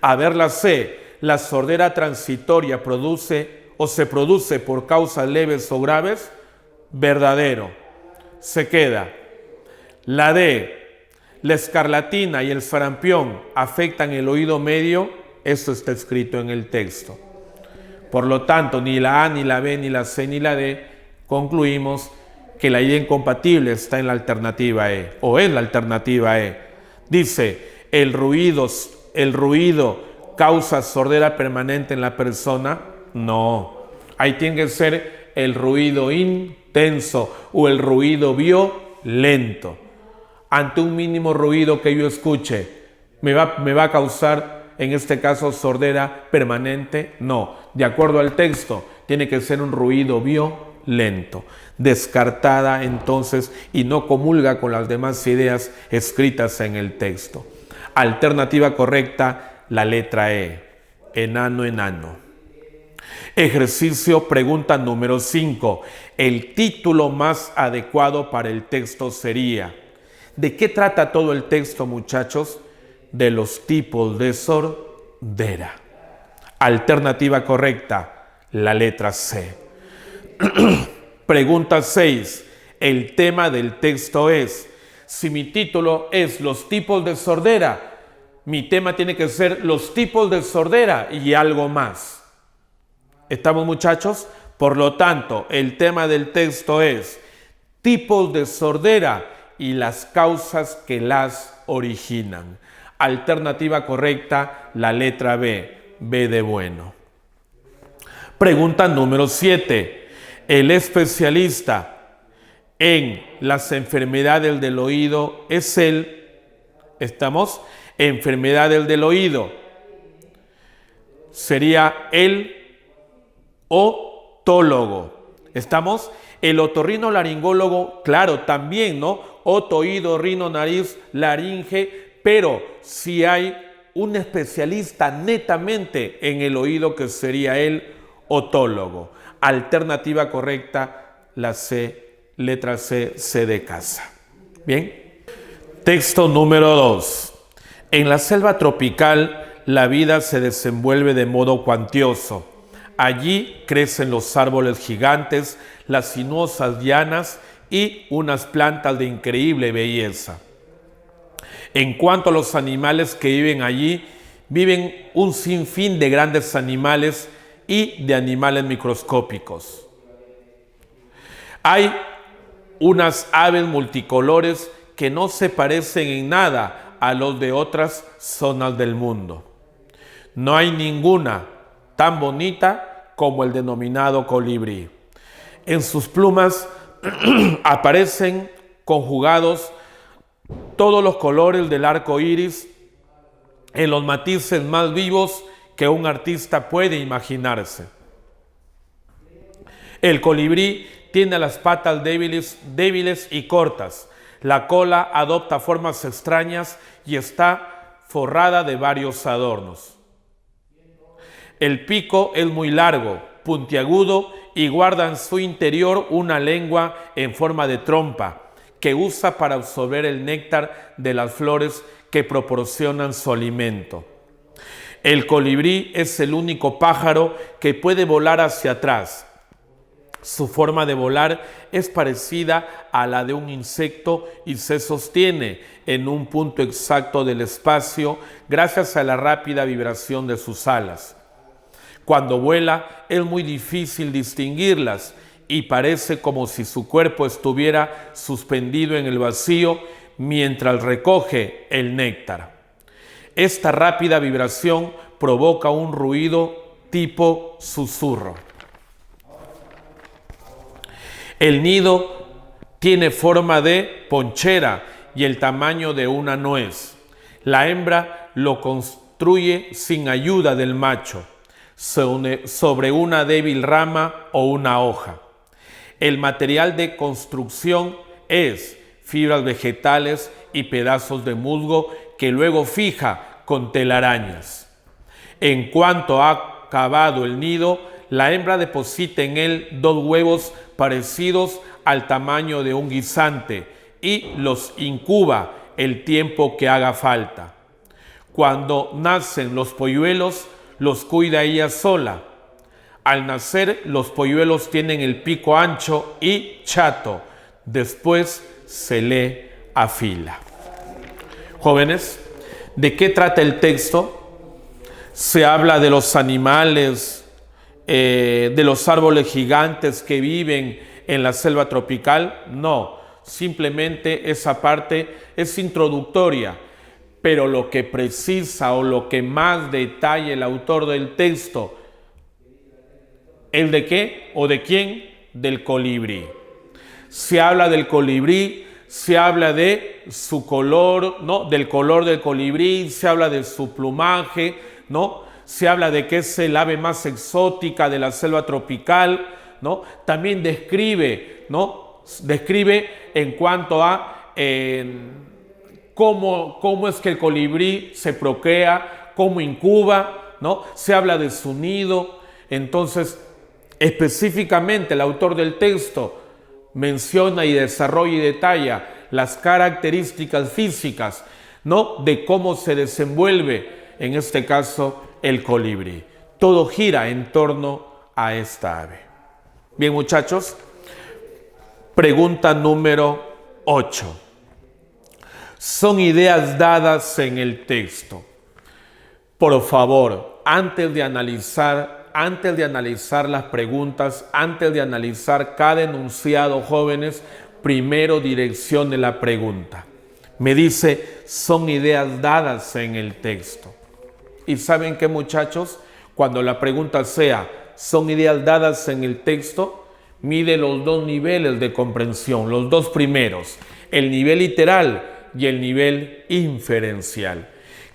A ver, la C, la sordera transitoria se produce por causas leves o graves. Verdadero. Se queda. La D, la escarlatina y el sarampión afectan el oído medio. Eso está escrito en el texto. Por lo tanto, ni la A, ni la B, ni la C, ni la D, concluimos que la idea incompatible está en la alternativa E, o es la alternativa E. Dice, el ruido causa sordera permanente en la persona. No, ahí tiene que ser el ruido intenso o el ruido violento. Ante un mínimo ruido que yo escuche, ¿me va a causar, en este caso, sordera permanente? No, de acuerdo al texto, tiene que ser un ruido violento. Descartada entonces y no comulga con las demás ideas escritas en el texto. Alternativa correcta, la letra E, enano, enano. Ejercicio, pregunta número 5. El título más adecuado para el texto sería: ¿de qué trata todo el texto, muchachos? De los tipos de sordera. Alternativa correcta, la letra C. Pregunta 6. El tema del texto es: si mi título es los tipos de sordera, mi tema tiene que ser los tipos de sordera y algo más. ¿Estamos, muchachos? Por lo tanto, el tema del texto es tipos de sordera y las causas que las originan. Alternativa correcta, la letra B, B de bueno. Pregunta número 7. El especialista en las enfermedades del oído es enfermedades del oído. Sería el otólogo. ¿Estamos? El otorrinolaringólogo, claro, también, ¿no? Oto, oído, rino, nariz, laringe, pero si hay un especialista netamente en el oído que sería el otólogo. Alternativa correcta, la C, letra C, C de casa. Bien. Texto número 2. En la selva tropical, la vida se desenvuelve de modo cuantioso. Allí crecen los árboles gigantes, las sinuosas llanas y unas plantas de increíble belleza. En cuanto a los animales que viven allí, viven un sinfín de grandes animales y de animales microscópicos. Hay unas aves multicolores que no se parecen en nada a los de otras zonas del mundo. No hay ninguna tan bonita como el denominado colibrí. En sus plumas aparecen conjugados todos los colores del arco iris en los matices más vivos que un artista puede imaginarse. El colibrí tiene las patas débiles y cortas. La cola adopta formas extrañas y está forrada de varios adornos. El pico es muy largo, puntiagudo y guarda en su interior una lengua en forma de trompa que usa para absorber el néctar de las flores que proporcionan su alimento. El colibrí es el único pájaro que puede volar hacia atrás. Su forma de volar es parecida a la de un insecto y se sostiene en un punto exacto del espacio gracias a la rápida vibración de sus alas. Cuando vuela es muy difícil distinguirlas y parece como si su cuerpo estuviera suspendido en el vacío mientras recoge el néctar. Esta rápida vibración provoca un ruido tipo susurro. El nido tiene forma de ponchera y el tamaño de una nuez. La hembra lo construye sin ayuda del macho, sobre una débil rama o una hoja. El material de construcción es fibras vegetales y pedazos de musgo que luego fija con telarañas. En cuanto ha cavado el nido, la hembra deposita en él 2 huevos parecidos al tamaño de un guisante y los incuba el tiempo que haga falta. Cuando nacen los polluelos, los cuida ella sola. Al nacer, los polluelos tienen el pico ancho y chato. Después se le afila. Jóvenes, ¿de qué trata el texto? Se habla de los animales, de los árboles gigantes que viven en la selva tropical. No, simplemente esa parte es introductoria, pero lo que precisa o lo que más detalla el autor del texto, ¿el de qué o de quién? Del colibrí. Se habla del colibrí, se habla de su color, ¿no? Del color del colibrí, se habla de su plumaje, ¿no? Se habla de que es el ave más exótica de la selva tropical, ¿no? También describe, ¿no? Describe en cuanto a cómo es que el colibrí se procrea, cómo incuba, ¿no? Se habla de su nido. Entonces, específicamente el autor del texto menciona y desarrolla y detalla las características físicas, ¿no? De cómo se desenvuelve, en este caso, el colibrí. Todo gira en torno a esta ave. Bien, muchachos, pregunta número 8. Son ideas dadas en el texto. Por favor, antes de analizar las preguntas, antes de analizar cada enunciado, jóvenes, primero direccione la pregunta. Me dice, son ideas dadas en el texto. ¿Y saben qué, muchachos? Cuando la pregunta sea, son ideas dadas en el texto, mide los 2 niveles de comprensión, los 2 primeros, el nivel literal y el nivel inferencial.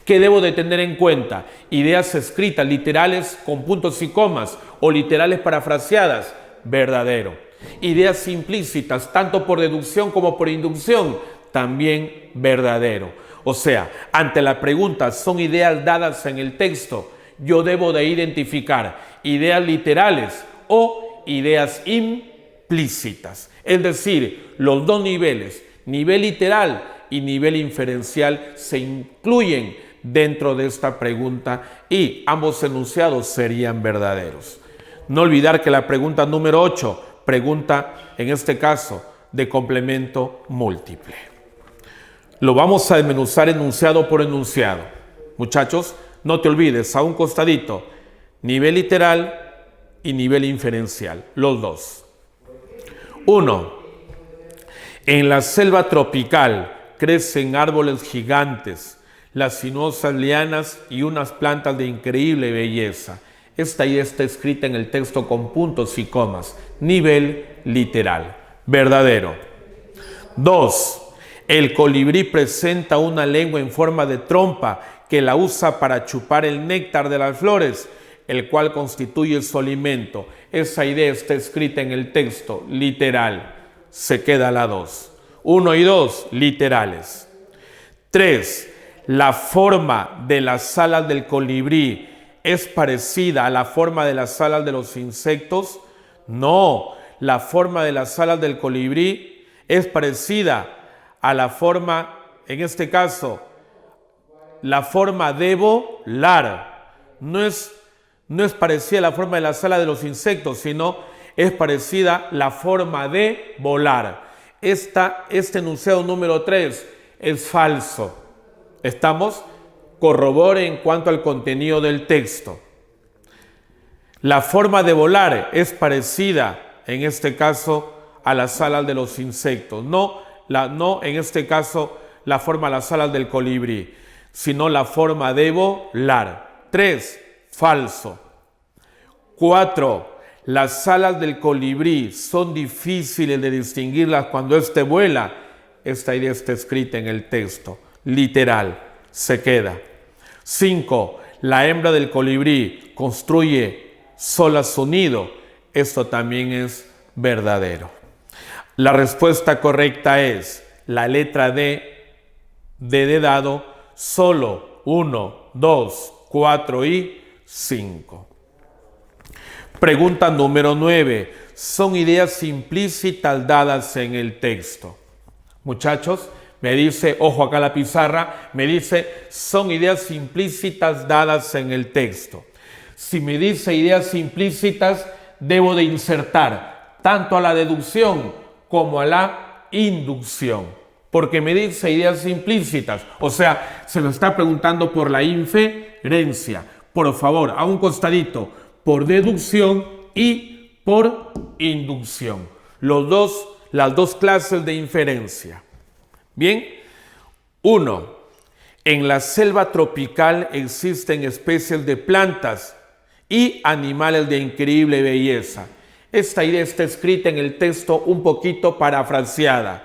¿Qué debo de tener en cuenta? Ideas escritas, literales con puntos y comas o literales parafraseadas, verdadero. Ideas implícitas, tanto por deducción como por inducción, también verdadero. O sea, ante la pregunta, ¿son ideas dadas en el texto? Yo debo de identificar ideas literales o ideas implícitas. Es decir, los 2 niveles, nivel literal y nivel inferencial, se incluyen dentro de esta pregunta y ambos enunciados serían verdaderos. No olvidar que la pregunta número 8, pregunta en este caso de complemento múltiple. Lo vamos a desmenuzar enunciado por enunciado. Muchachos, no te olvides, a un costadito, nivel literal y nivel inferencial, los 2. 1. En la selva tropical crecen árboles gigantes, las sinuosas lianas y unas plantas de increíble belleza. Esta idea está escrita en el texto con puntos y comas. Nivel literal. Verdadero. 2. El colibrí presenta una lengua en forma de trompa que la usa para chupar el néctar de las flores, el cual constituye su alimento. Esa idea está escrita en el texto literal. Se queda la 2. 1 y 2, literales. 3. La forma de las alas del colibrí es parecida a la forma de las alas de los insectos. No, la forma de las alas del colibrí es parecida a la forma, en este caso, la forma de volar. No es parecida a la forma de las alas de los insectos, sino es parecida la forma de volar. Este enunciado número 3 es falso. Estamos, corrobore en cuanto al contenido del texto. La forma de volar es parecida, en este caso, a las alas de los insectos. No en este caso, la forma de las alas del colibrí, sino la forma de volar. 3, falso. 4, las alas del colibrí son difíciles de distinguirlas cuando éste vuela. Esta idea está escrita en el texto. Literal, se queda. 5. La hembra del colibrí construye sola su nido. Esto también es verdadero. La respuesta correcta es la letra D de dado, solo 1, 2, 4 y 5. Pregunta número 9. Son ideas implícitas dadas en el texto. Muchachos, me dice, ojo acá a la pizarra, me dice, son ideas implícitas dadas en el texto. Si me dice ideas implícitas, debo de insertar tanto a la deducción como a la inducción, porque me dice ideas implícitas, o sea, se lo está preguntando por la inferencia. Por favor, a un costadito, por deducción y por inducción. Las dos clases de inferencia. Bien, 1. En la selva tropical existen especies de plantas y animales de increíble belleza. Esta idea está escrita en el texto un poquito parafraseada.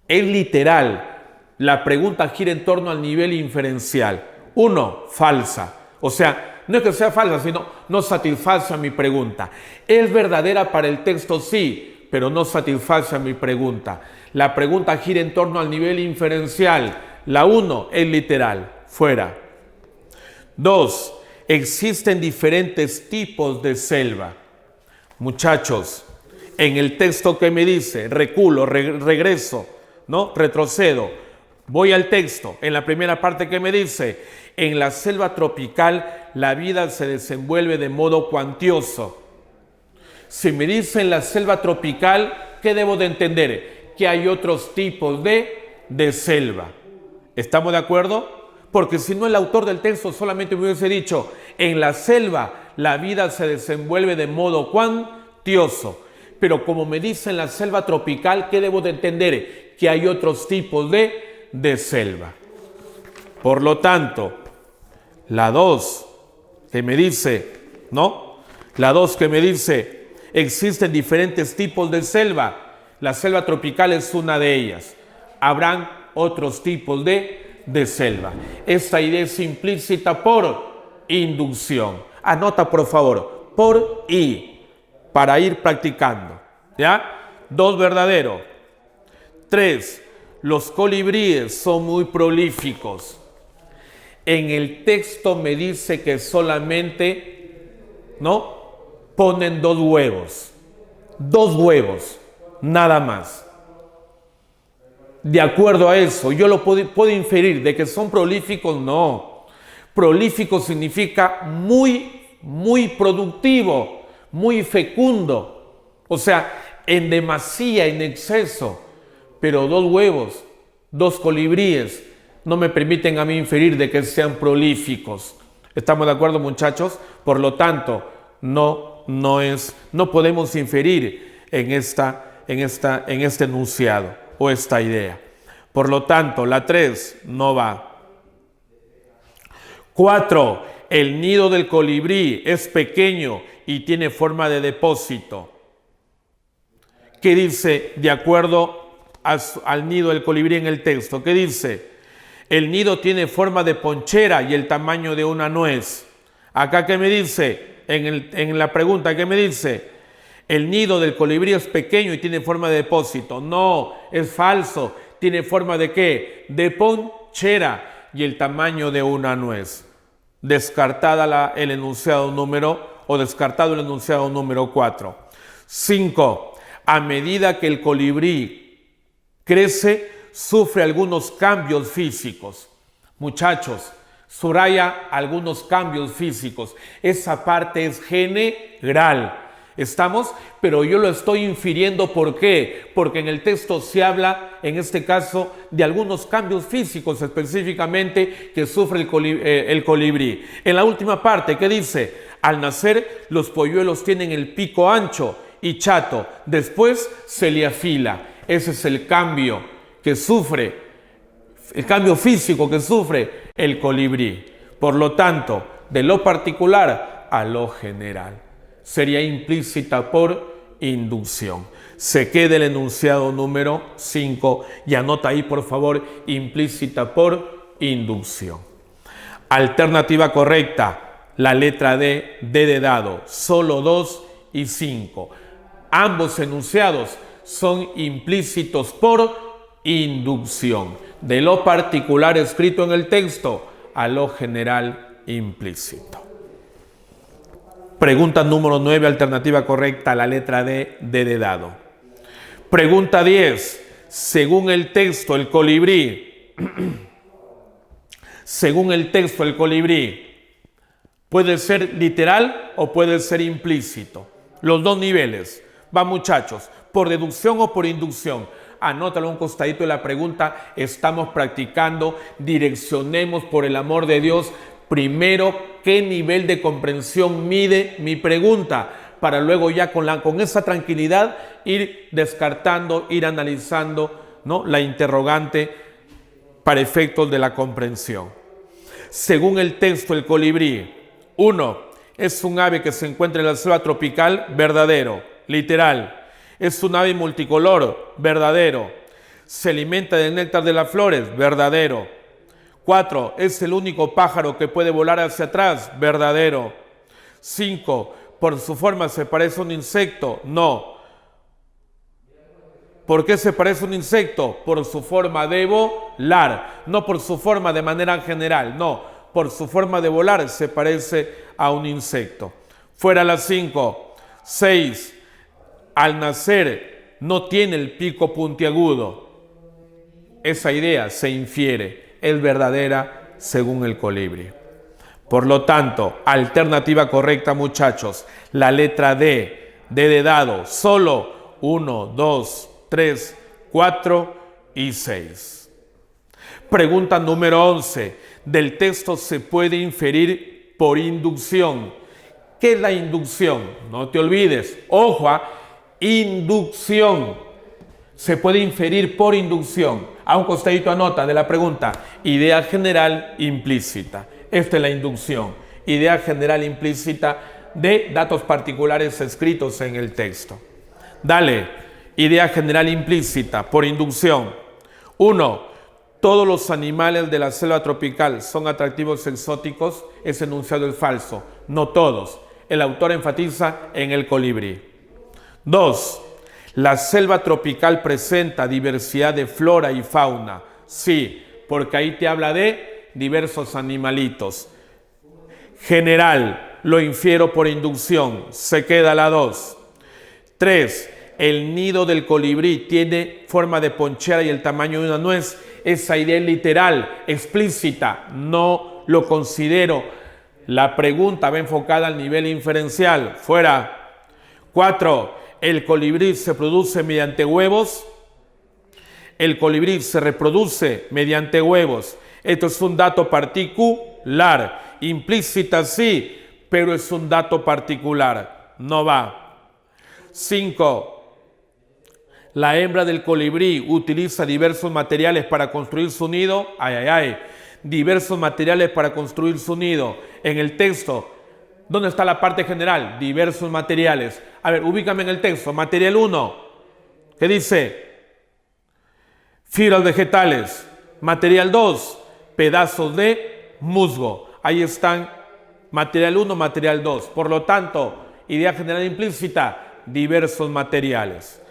Es literal. La pregunta gira en torno al nivel inferencial. 1. Falsa. O sea, no es que sea falsa, sino no satisface a mi pregunta. Es verdadera para el texto, sí, pero no satisface a mi pregunta. La pregunta gira en torno al nivel inferencial. La 1 es literal. Fuera. 2. Existen diferentes tipos de selva. Muchachos, en el texto que me dice, reculo, regreso, ¿no? Retrocedo. Voy al texto, en la primera parte que me dice, en la selva tropical la vida se desenvuelve de modo cuantioso. Si me dice en la selva tropical, ¿qué debo de entender? Que hay otros tipos de selva. ¿Estamos de acuerdo? Porque si no, el autor del texto solamente me hubiese dicho, en la selva la vida se desenvuelve de modo cuantioso. Pero como me dice en la selva tropical, ¿qué debo de entender? Que hay otros tipos de selva. Por lo tanto, la 2 que me dice, ¿no? La 2 que me dice, existen diferentes tipos de selva. La selva tropical es una de ellas. Habrán otros tipos de selva. Esta idea es implícita por inducción. Anota, por favor, por y, para ir practicando. ¿Ya? 2 verdadero. 3. Los colibríes son muy prolíficos. En el texto me dice que solamente, ¿no? Ponen 2 huevos. 2 huevos, nada más. De acuerdo a eso, yo lo puedo inferir de que son prolíficos, no. Prolífico significa muy productivo, muy fecundo. O sea, en demasía, en exceso. Pero 2 huevos, 2 colibríes, no me permiten a mí inferir de que sean prolíficos. ¿Estamos de acuerdo, muchachos? Por lo tanto, no podemos inferir en este enunciado o esta idea. Por lo tanto, la 3 no va. 4. El nido del colibrí es pequeño y tiene forma de depósito. ¿Qué dice de acuerdo al nido del colibrí en el texto? ¿Qué dice? El nido tiene forma de ponchera y el tamaño de una nuez. Acá, ¿qué me dice? En la pregunta, ¿qué me dice? El nido del colibrí es pequeño y tiene forma de depósito. No, es falso. ¿Tiene forma de qué? De ponchera y el tamaño de una nuez. Descartado el enunciado número 4. 5. A medida que el colibrí crece, sufre algunos cambios físicos. Muchachos, subraya algunos cambios físicos. Esa parte es general. ¿Estamos? Pero yo lo estoy infiriendo. ¿Por qué? Porque en el texto se habla, en este caso, de algunos cambios físicos específicamente que sufre el colibrí. En la última parte, ¿qué dice? Al nacer, los polluelos tienen el pico ancho y chato. Después se le afila. Ese es el cambio que sufre, el cambio físico que sufre el colibrí. Por lo tanto, de lo particular a lo general. Sería implícita por inducción. Se queda el enunciado número 5 y anota ahí, por favor, implícita por inducción. Alternativa correcta, la letra D de dado, solo 2 y 5. Ambos enunciados son implícitos por inducción. De lo particular escrito en el texto a lo general implícito. Pregunta número 9, alternativa correcta, la letra D, de dado. Pregunta 10. Según el texto, el colibrí, puede ser literal o puede ser implícito. Los dos niveles. Va, muchachos, por deducción o por inducción. Anótalo a un costadito de la pregunta. Estamos practicando. Direccionemos, por el amor de Dios, primero qué nivel de comprensión mide mi pregunta, para luego ya con esa tranquilidad ir descartando, ir analizando, ¿no?, la interrogante para efectos de la comprensión. Según el texto, el colibrí, 1. Es un ave que se encuentra en la selva tropical, verdadero, literal. Es un ave multicolor, verdadero. Se alimenta del néctar de las flores, verdadero. 4. Es el único pájaro que puede volar hacia atrás, verdadero. 5. Por su forma se parece a un insecto, no. ¿Por qué se parece a un insecto? Por su forma de volar, no por su forma de manera general, no. Por su forma de volar se parece a un insecto. Fuera las 5. 6. Al nacer no tiene el pico puntiagudo. Esa idea se infiere, es verdadera según el colibrí. Por lo tanto, alternativa correcta, muchachos, la letra D, de dado, solo 1, 2, 3, 4 y 6. Pregunta número 11. Del texto se puede inferir por inducción. ¿Qué es la inducción? No te olvides, ojo, inducción. Se puede inferir por inducción. A un costadito anota de la pregunta, idea general implícita. Esta es la inducción, idea general implícita de datos particulares escritos en el texto. Dale, idea general implícita por inducción. 1. Todos los animales de la selva tropical son atractivos exóticos. Ese enunciado es falso. No todos. El autor enfatiza en el colibrí. 2. La selva tropical presenta diversidad de flora y fauna. Sí, porque ahí te habla de diversos animalitos. General, lo infiero por inducción. Se queda la 2. 3. El nido del colibrí tiene forma de ponchera y el tamaño de una nuez. Esa idea es literal, explícita. No lo considero. La pregunta va enfocada al nivel inferencial. Fuera. 4. El colibrí se produce mediante huevos. El colibrí se reproduce mediante huevos. Esto es un dato particular. Implícita sí, pero es un dato particular. No va. 5. La hembra del colibrí utiliza diversos materiales para construir su nido. Diversos materiales para construir su nido. En el texto, ¿dónde está la parte general? Diversos materiales. A ver, ubícame en el texto. Material 1. ¿Qué dice? Fibras vegetales. Material 2. Pedazos de musgo. Ahí están material 1, material 2. Por lo tanto, idea general implícita, diversos materiales.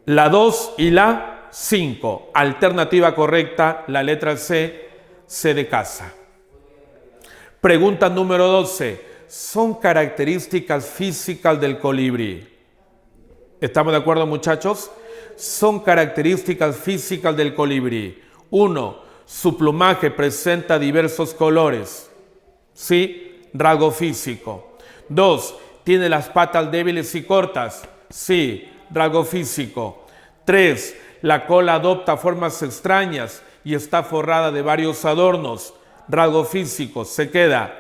La 2 y la 5. Alternativa correcta, la letra C, C de casa. Pregunta número 12. Son características físicas del colibrí. ¿Estamos de acuerdo, muchachos? Son características físicas del colibrí. 1. Su plumaje presenta diversos colores. Sí, rasgo físico. 2. Tiene las patas débiles y cortas. Sí, rasgo físico. 3. La cola adopta formas extrañas y está forrada de varios adornos. Rasgo físico. Se queda.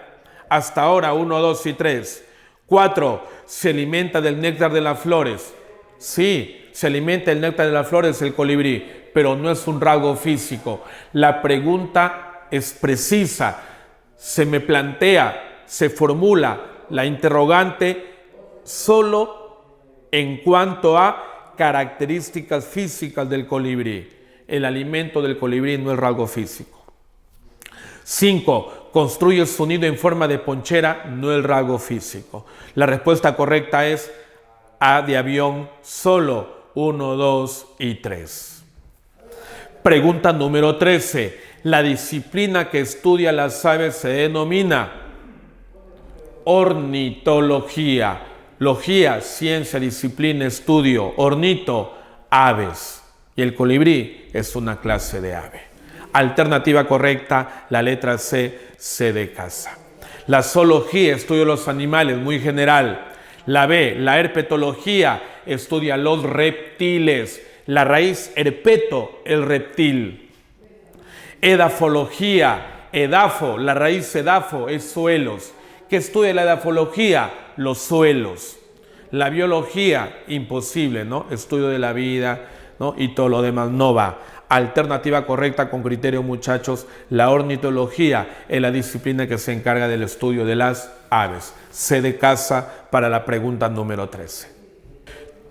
Hasta ahora 1, 2 y 3. 4. Se alimenta del néctar de las flores. Sí, se alimenta del néctar de las flores el colibrí, pero no es un rasgo físico. La pregunta es precisa. Se me plantea, se formula la interrogante solo en cuanto a características físicas del colibrí. El alimento del colibrí no es rasgo físico. 5. Construye su nido en forma de ponchera, no el rasgo físico. La respuesta correcta es A de avión, solo 1, 2 y 3. Pregunta número 13. La disciplina que estudia las aves se denomina ornitología. Logía, ciencia, disciplina, estudio. Ornito, aves. Y el colibrí es una clase de ave. Alternativa correcta, la letra C, C de casa. La zoología, estudio los animales, muy general. La B, la herpetología, estudia los reptiles. La raíz herpeto, el reptil. Edafología, edafo, la raíz edafo es suelos. ¿Qué estudia la edafología? Los suelos. La biología, imposible, ¿no? Estudio de la vida, ¿no? Y todo lo demás no va. Alternativa correcta con criterio, muchachos, la ornitología es la disciplina que se encarga del estudio de las aves. C de casa para la pregunta número 13.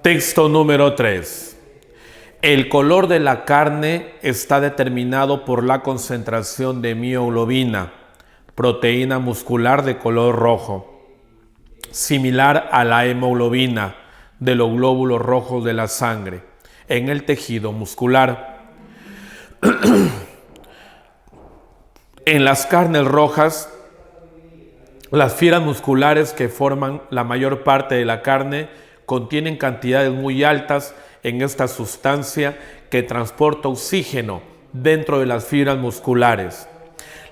Texto número 3. El color de la carne está determinado por la concentración de mioglobina, proteína muscular de color rojo, similar a la hemoglobina de los glóbulos rojos de la sangre en el tejido muscular. En las carnes rojas, las fibras musculares que forman la mayor parte de la carne contienen cantidades muy altas en esta sustancia que transporta oxígeno dentro de las fibras musculares.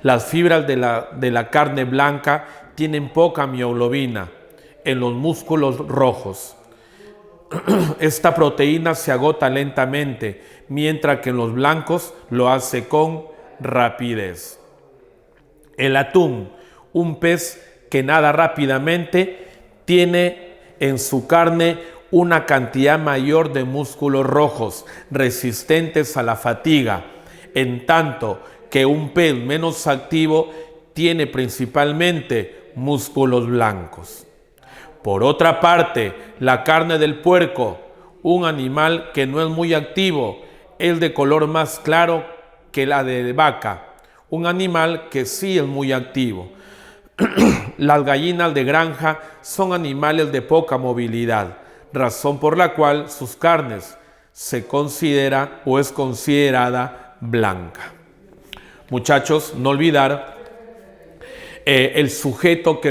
Las fibras de la carne blanca tienen poca mioglobina en los músculos rojos. Esta proteína se agota lentamente, mientras que en los blancos lo hace con rapidez. El atún, un pez que nada rápidamente, tiene en su carne una cantidad mayor de músculos rojos resistentes a la fatiga, en tanto que un pez menos activo tiene principalmente músculos blancos. Por otra parte, la carne del puerco, un animal que no es muy activo, es de color más claro que la de vaca, un animal que sí es muy activo. Las gallinas de granja son animales de poca movilidad, razón por la cual sus carnes se considera o es considerada blanca. Muchachos, no olvidar el sujeto que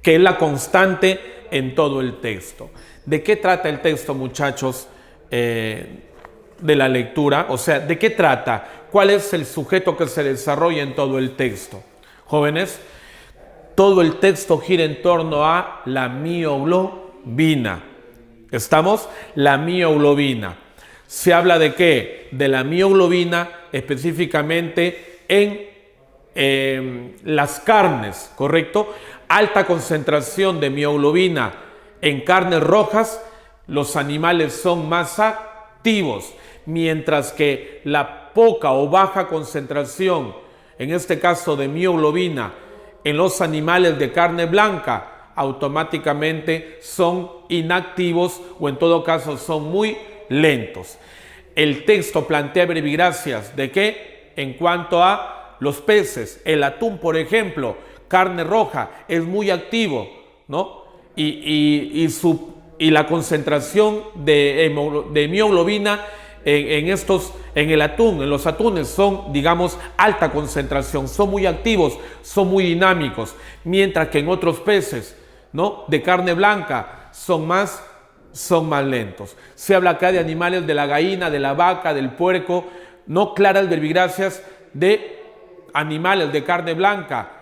es la constante en todo el texto. ¿De qué trata el texto, muchachos, de la lectura? O sea, ¿de qué trata? ¿Cuál es el sujeto que se desarrolla en todo el texto? Jóvenes, todo el texto gira en torno a la mioglobina. ¿Estamos? La mioglobina. ¿Se habla de qué? De la mioglobina específicamente en las carnes, ¿correcto? Alta concentración de mioglobina en carnes rojas, los animales son más activos, mientras que la poca o baja concentración, en este caso de mioglobina, en los animales de carne blanca, automáticamente son inactivos o en todo caso son muy lentos. El texto plantea verbigracias de que en cuanto a los peces, el atún, por ejemplo, carne roja, es muy activo, ¿no? Y la concentración de mioglobina en el atún, en los atunes son, digamos, alta concentración, son muy activos, son muy dinámicos, mientras que en otros peces, ¿no?, de carne blanca son más lentos. Se habla acá de animales de la gallina, de la vaca, del puerco, no claras verbigracias de animales de carne blanca,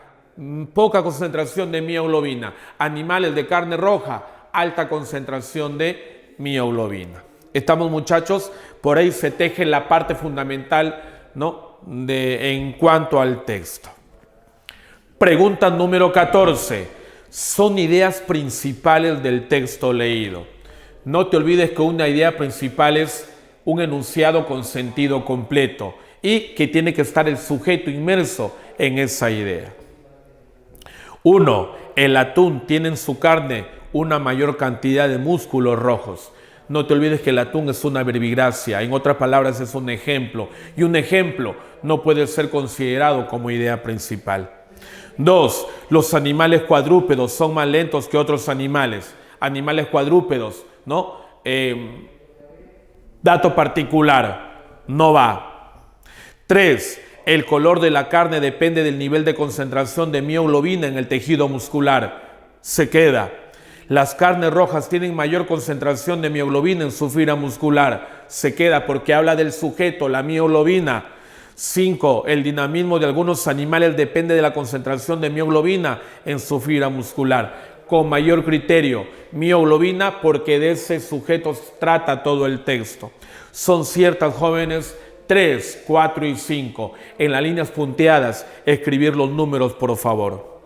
poca concentración de mioglobina. Animales de carne roja, alta concentración de mioglobina. Estamos, muchachos, por ahí se teje la parte fundamental, ¿no?, en cuanto al texto. Pregunta número 14. Son ideas principales del texto leído. No te olvides que una idea principal es un enunciado con sentido completo y que tiene que estar el sujeto inmerso en esa idea. 1. El atún tiene en su carne una mayor cantidad de músculos rojos. No te olvides que el atún es una verbigracia, en otras palabras es un ejemplo, y un ejemplo no puede ser considerado como idea principal. 2. Los animales cuadrúpedos son más lentos que otros animales. Animales cuadrúpedos, ¿no? Dato particular, no va. 3. El color de la carne depende del nivel de concentración de mioglobina en el tejido muscular. Se queda. Las carnes rojas tienen mayor concentración de mioglobina en su fibra muscular. Se queda porque habla del sujeto, la mioglobina. 5. El dinamismo de algunos animales depende de la concentración de mioglobina en su fibra muscular. Con mayor criterio, mioglobina, porque de ese sujeto trata todo el texto. Son ciertas, jóvenes, 3, 4 y 5. En las líneas punteadas, escribir los números, por favor.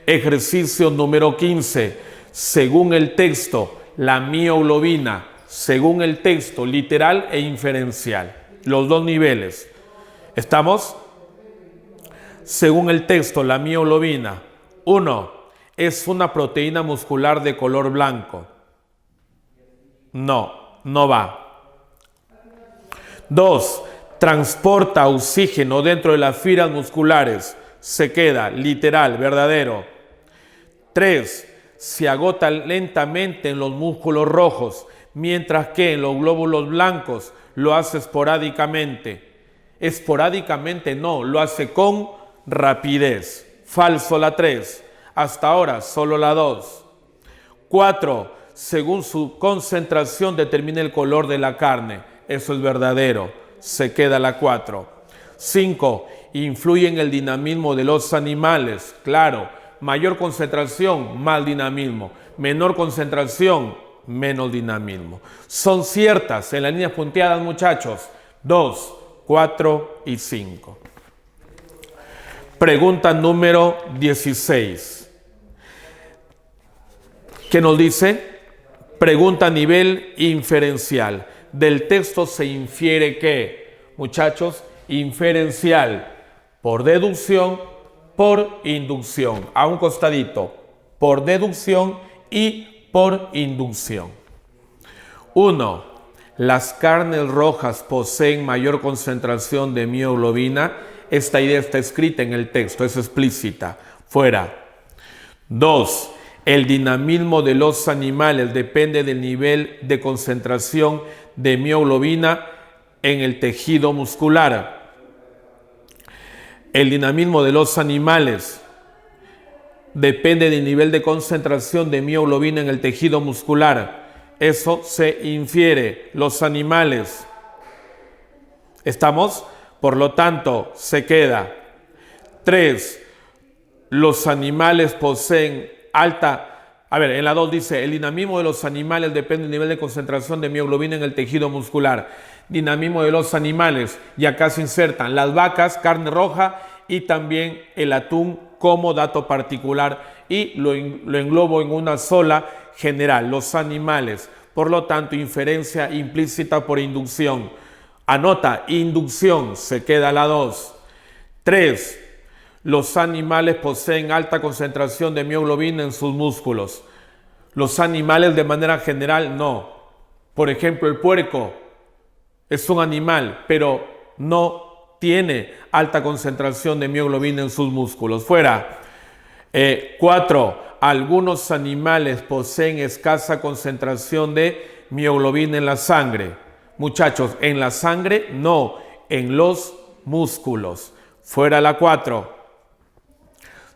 Ejercicio número 15. Según el texto, la mioglobina, según el texto, literal e inferencial. Los dos niveles. ¿Estamos? Según el texto, la mioglobina. 1. ¿Es una proteína muscular de color blanco? No, no va. 2. Transporta oxígeno dentro de las fibras musculares. Se queda, literal, verdadero. 3. Se agota lentamente en los músculos rojos, mientras que en los glóbulos blancos lo hace esporádicamente. Esporádicamente no, lo hace con rapidez. Falso la 3. Hasta ahora solo la 2. 4. Según su concentración determina el color de la carne. Eso es verdadero. Se queda la 4. 5. Influye en el dinamismo de los animales. Claro, mayor concentración, más dinamismo. Menor concentración, menos dinamismo. Son ciertas en las líneas punteadas, muchachos. 2, 4 y 5. Pregunta número 16. ¿Qué nos dice? Pregunta a nivel inferencial. Del texto se infiere que, muchachos, inferencial por deducción, por inducción. A un costadito, por deducción y por inducción. 1. Las carnes rojas poseen mayor concentración de mioglobina. Esta idea está escrita en el texto, es explícita. Fuera. 2. El dinamismo de los animales depende del nivel de concentración de mioglobina en el tejido muscular. El dinamismo de los animales depende del nivel de concentración de mioglobina en el tejido muscular. Eso se infiere. Los animales. ¿Estamos? Por lo tanto, se queda. 3. Los animales poseen en la 2 dice, el dinamismo de los animales depende del nivel de concentración de mioglobina en el tejido muscular. Dinamismo de los animales, y acá se insertan las vacas, carne roja, y también el atún como dato particular, y lo englobo en una sola general, los animales. Por lo tanto, inferencia implícita por inducción. Anota, inducción, se queda la 2. 3. Los animales poseen alta concentración de mioglobina en sus músculos. Los animales de manera general no. Por ejemplo, el puerco es un animal, pero no tiene alta concentración de mioglobina en sus músculos. Fuera. 4. Algunos animales poseen escasa concentración de mioglobina en la sangre. Muchachos, en la sangre no, en los músculos. Fuera la 4.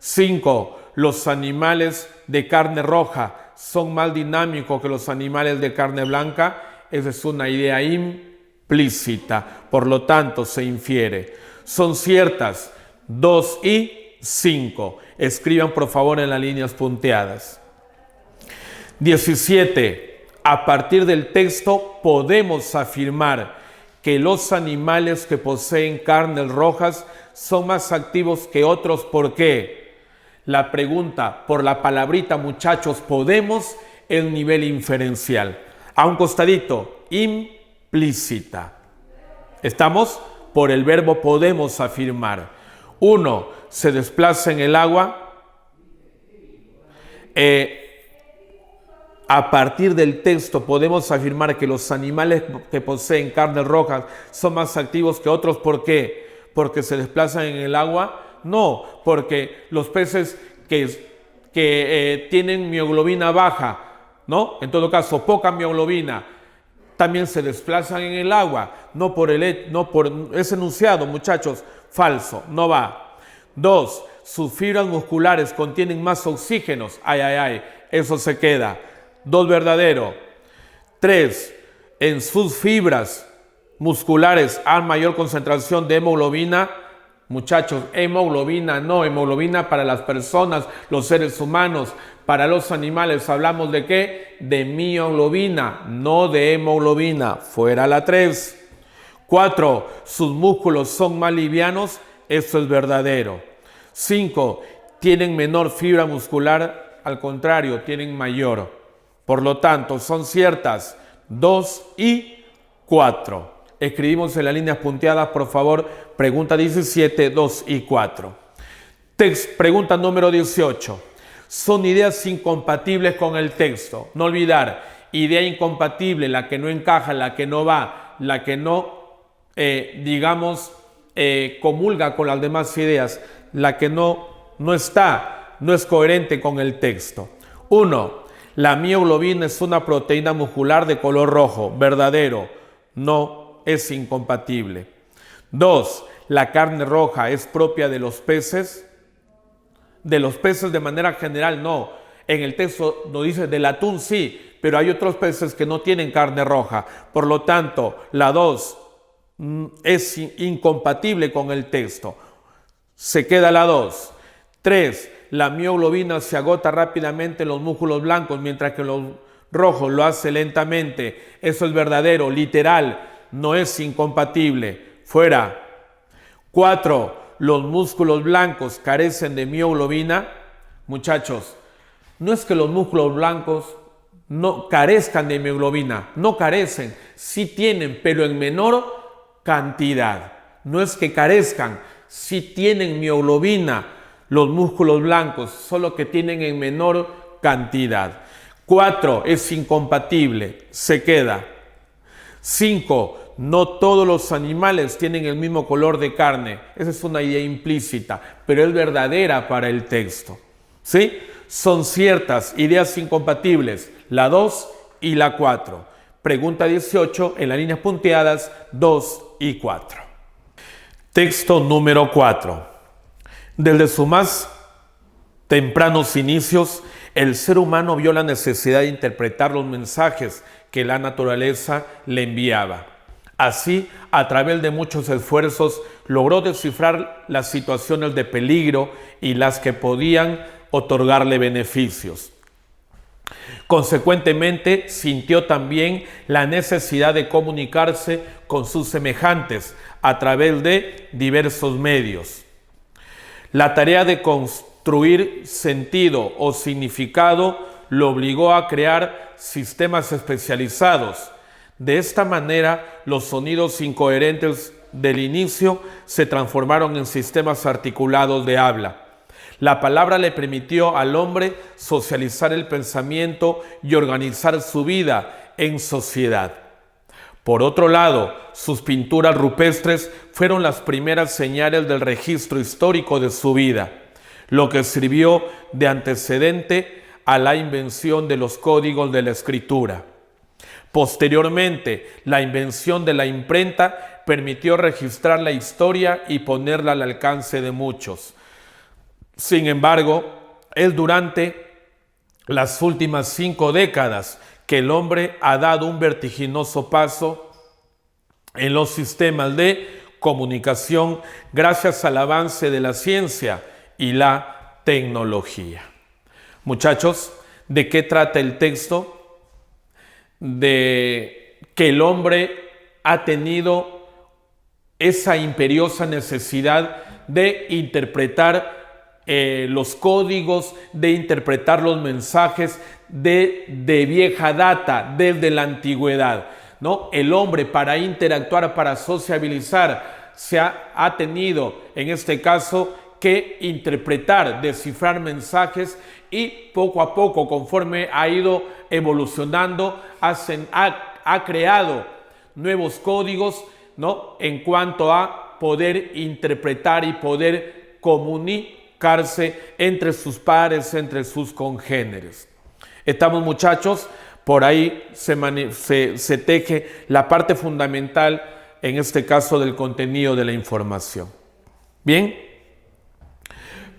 5. Los animales de carne roja son más dinámicos que los animales de carne blanca. Esa es una idea implícita, por lo tanto se infiere. Son ciertas 2 y 5. Escriban por favor en las líneas punteadas. 17. A partir del texto podemos afirmar que los animales que poseen carnes rojas son más activos que otros. ¿Por qué? La pregunta por la palabrita, muchachos, podemos, el nivel inferencial. A un costadito, implícita. ¿Estamos? Por el verbo podemos afirmar. 1. Se desplaza en el agua. A partir del texto podemos afirmar que los animales que poseen carnes rojas son más activos que otros. ¿Por qué? ¿Porque se desplazan en el agua? No, porque los peces que tienen mioglobina baja, ¿no? En todo caso, poca mioglobina, también se desplazan en el agua. No por ese enunciado, muchachos, falso, no va. 2. Sus fibras musculares contienen más oxígenos. Eso se queda. 2, verdadero. 3. En sus fibras musculares hay mayor concentración de hemoglobina. Muchachos, hemoglobina no, hemoglobina para las personas, los seres humanos. Para los animales hablamos de ¿qué? De mioglobina, no de hemoglobina. Fuera la 3. 4. Sus músculos son más livianos. Eso es verdadero. 5. Tienen menor fibra muscular, al contrario, tienen mayor. Por lo tanto, son ciertas 2 y 4. Escribimos en las líneas punteadas, por favor, pregunta 17, 2 y 4. Pregunta número 18. Son ideas incompatibles con el texto. No olvidar, idea incompatible, la que no encaja, la que no va, la que no, comulga con las demás ideas, la que no es coherente con el texto. 1. La mioglobina es una proteína muscular de color rojo. Verdadero. No, es incompatible. 2. La carne roja es propia de los peces. De los peces de manera general no. En el texto nos dice del atún sí, pero hay otros peces que no tienen carne roja. Por lo tanto, la 2 es incompatible con el texto. Se queda la 2. 3. La mioglobina se agota rápidamente en los músculos blancos, mientras que los rojos lo hace lentamente. Eso es verdadero, literal, no es incompatible. Fuera. 4. Los músculos blancos carecen de mioglobina. Muchachos, no es que los músculos blancos no carezcan de mioglobina, no carecen, sí tienen, pero en menor cantidad. No es que carezcan, sí tienen mioglobina los músculos blancos, solo que tienen en menor cantidad. 4. Es incompatible, se queda. 5. No todos los animales tienen el mismo color de carne. Esa es una idea implícita, pero es verdadera para el texto. ¿Sí? Son ciertas ideas incompatibles, la 2 y la 4. Pregunta 18 en las líneas punteadas 2 y 4. Texto número 4. Desde sus más tempranos inicios, el ser humano vio la necesidad de interpretar los mensajes que la naturaleza le enviaba. Así, a través de muchos esfuerzos, logró descifrar las situaciones de peligro y las que podían otorgarle beneficios. Consecuentemente, sintió también la necesidad de comunicarse con sus semejantes a través de diversos medios. La tarea de construir sentido o significado lo obligó a crear sistemas especializados. De esta manera, los sonidos incoherentes del inicio se transformaron en sistemas articulados de habla. La palabra le permitió al hombre socializar el pensamiento y organizar su vida en sociedad. Por otro lado, sus pinturas rupestres fueron las primeras señales del registro histórico de su vida, lo que sirvió de antecedente a la invención de los códigos de la escritura. Posteriormente, la invención de la imprenta permitió registrar la historia y ponerla al alcance de muchos. Sin embargo, es durante las últimas 5 décadas que el hombre ha dado un vertiginoso paso en los sistemas de comunicación gracias al avance de la ciencia y la tecnología. Muchachos, ¿de qué trata el texto? De que el hombre ha tenido esa imperiosa necesidad de interpretar los códigos, de interpretar los mensajes de vieja data, desde la antigüedad, ¿no? El hombre, para interactuar, para sociabilizar, ha tenido, en este caso, que interpretar, descifrar mensajes, y poco a poco, conforme ha ido evolucionando, ha creado nuevos códigos, ¿no? En cuanto a poder interpretar y poder comunicarse entre sus pares, entre sus congéneres. Estamos, muchachos, por ahí se teje la parte fundamental, en este caso, del contenido de la información. Bien,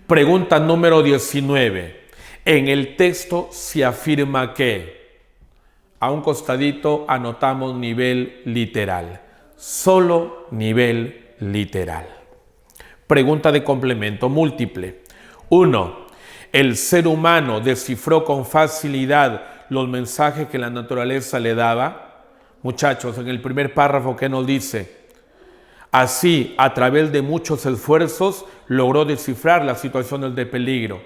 pregunta número 19. En el texto se afirma que, a un costadito anotamos nivel literal, solo nivel literal. Pregunta de complemento múltiple. 1. El ser humano descifró con facilidad los mensajes que la naturaleza le daba. Muchachos, en el primer párrafo, ¿qué nos dice? Así, a través de muchos esfuerzos, logró descifrar las situaciones de peligro.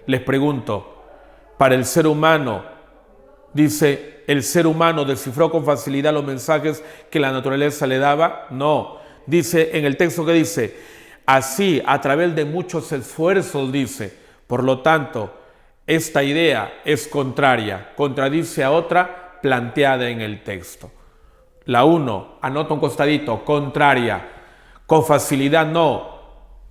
Les pregunto, para el ser humano, dice, ¿el ser humano descifró con facilidad los mensajes que la naturaleza le daba? No. Dice, en el texto que dice, así, a través de muchos esfuerzos, dice. Por lo tanto, esta idea es contraria, contradice a otra planteada en el texto. La 1, anota un costadito, contraria. Con facilidad no,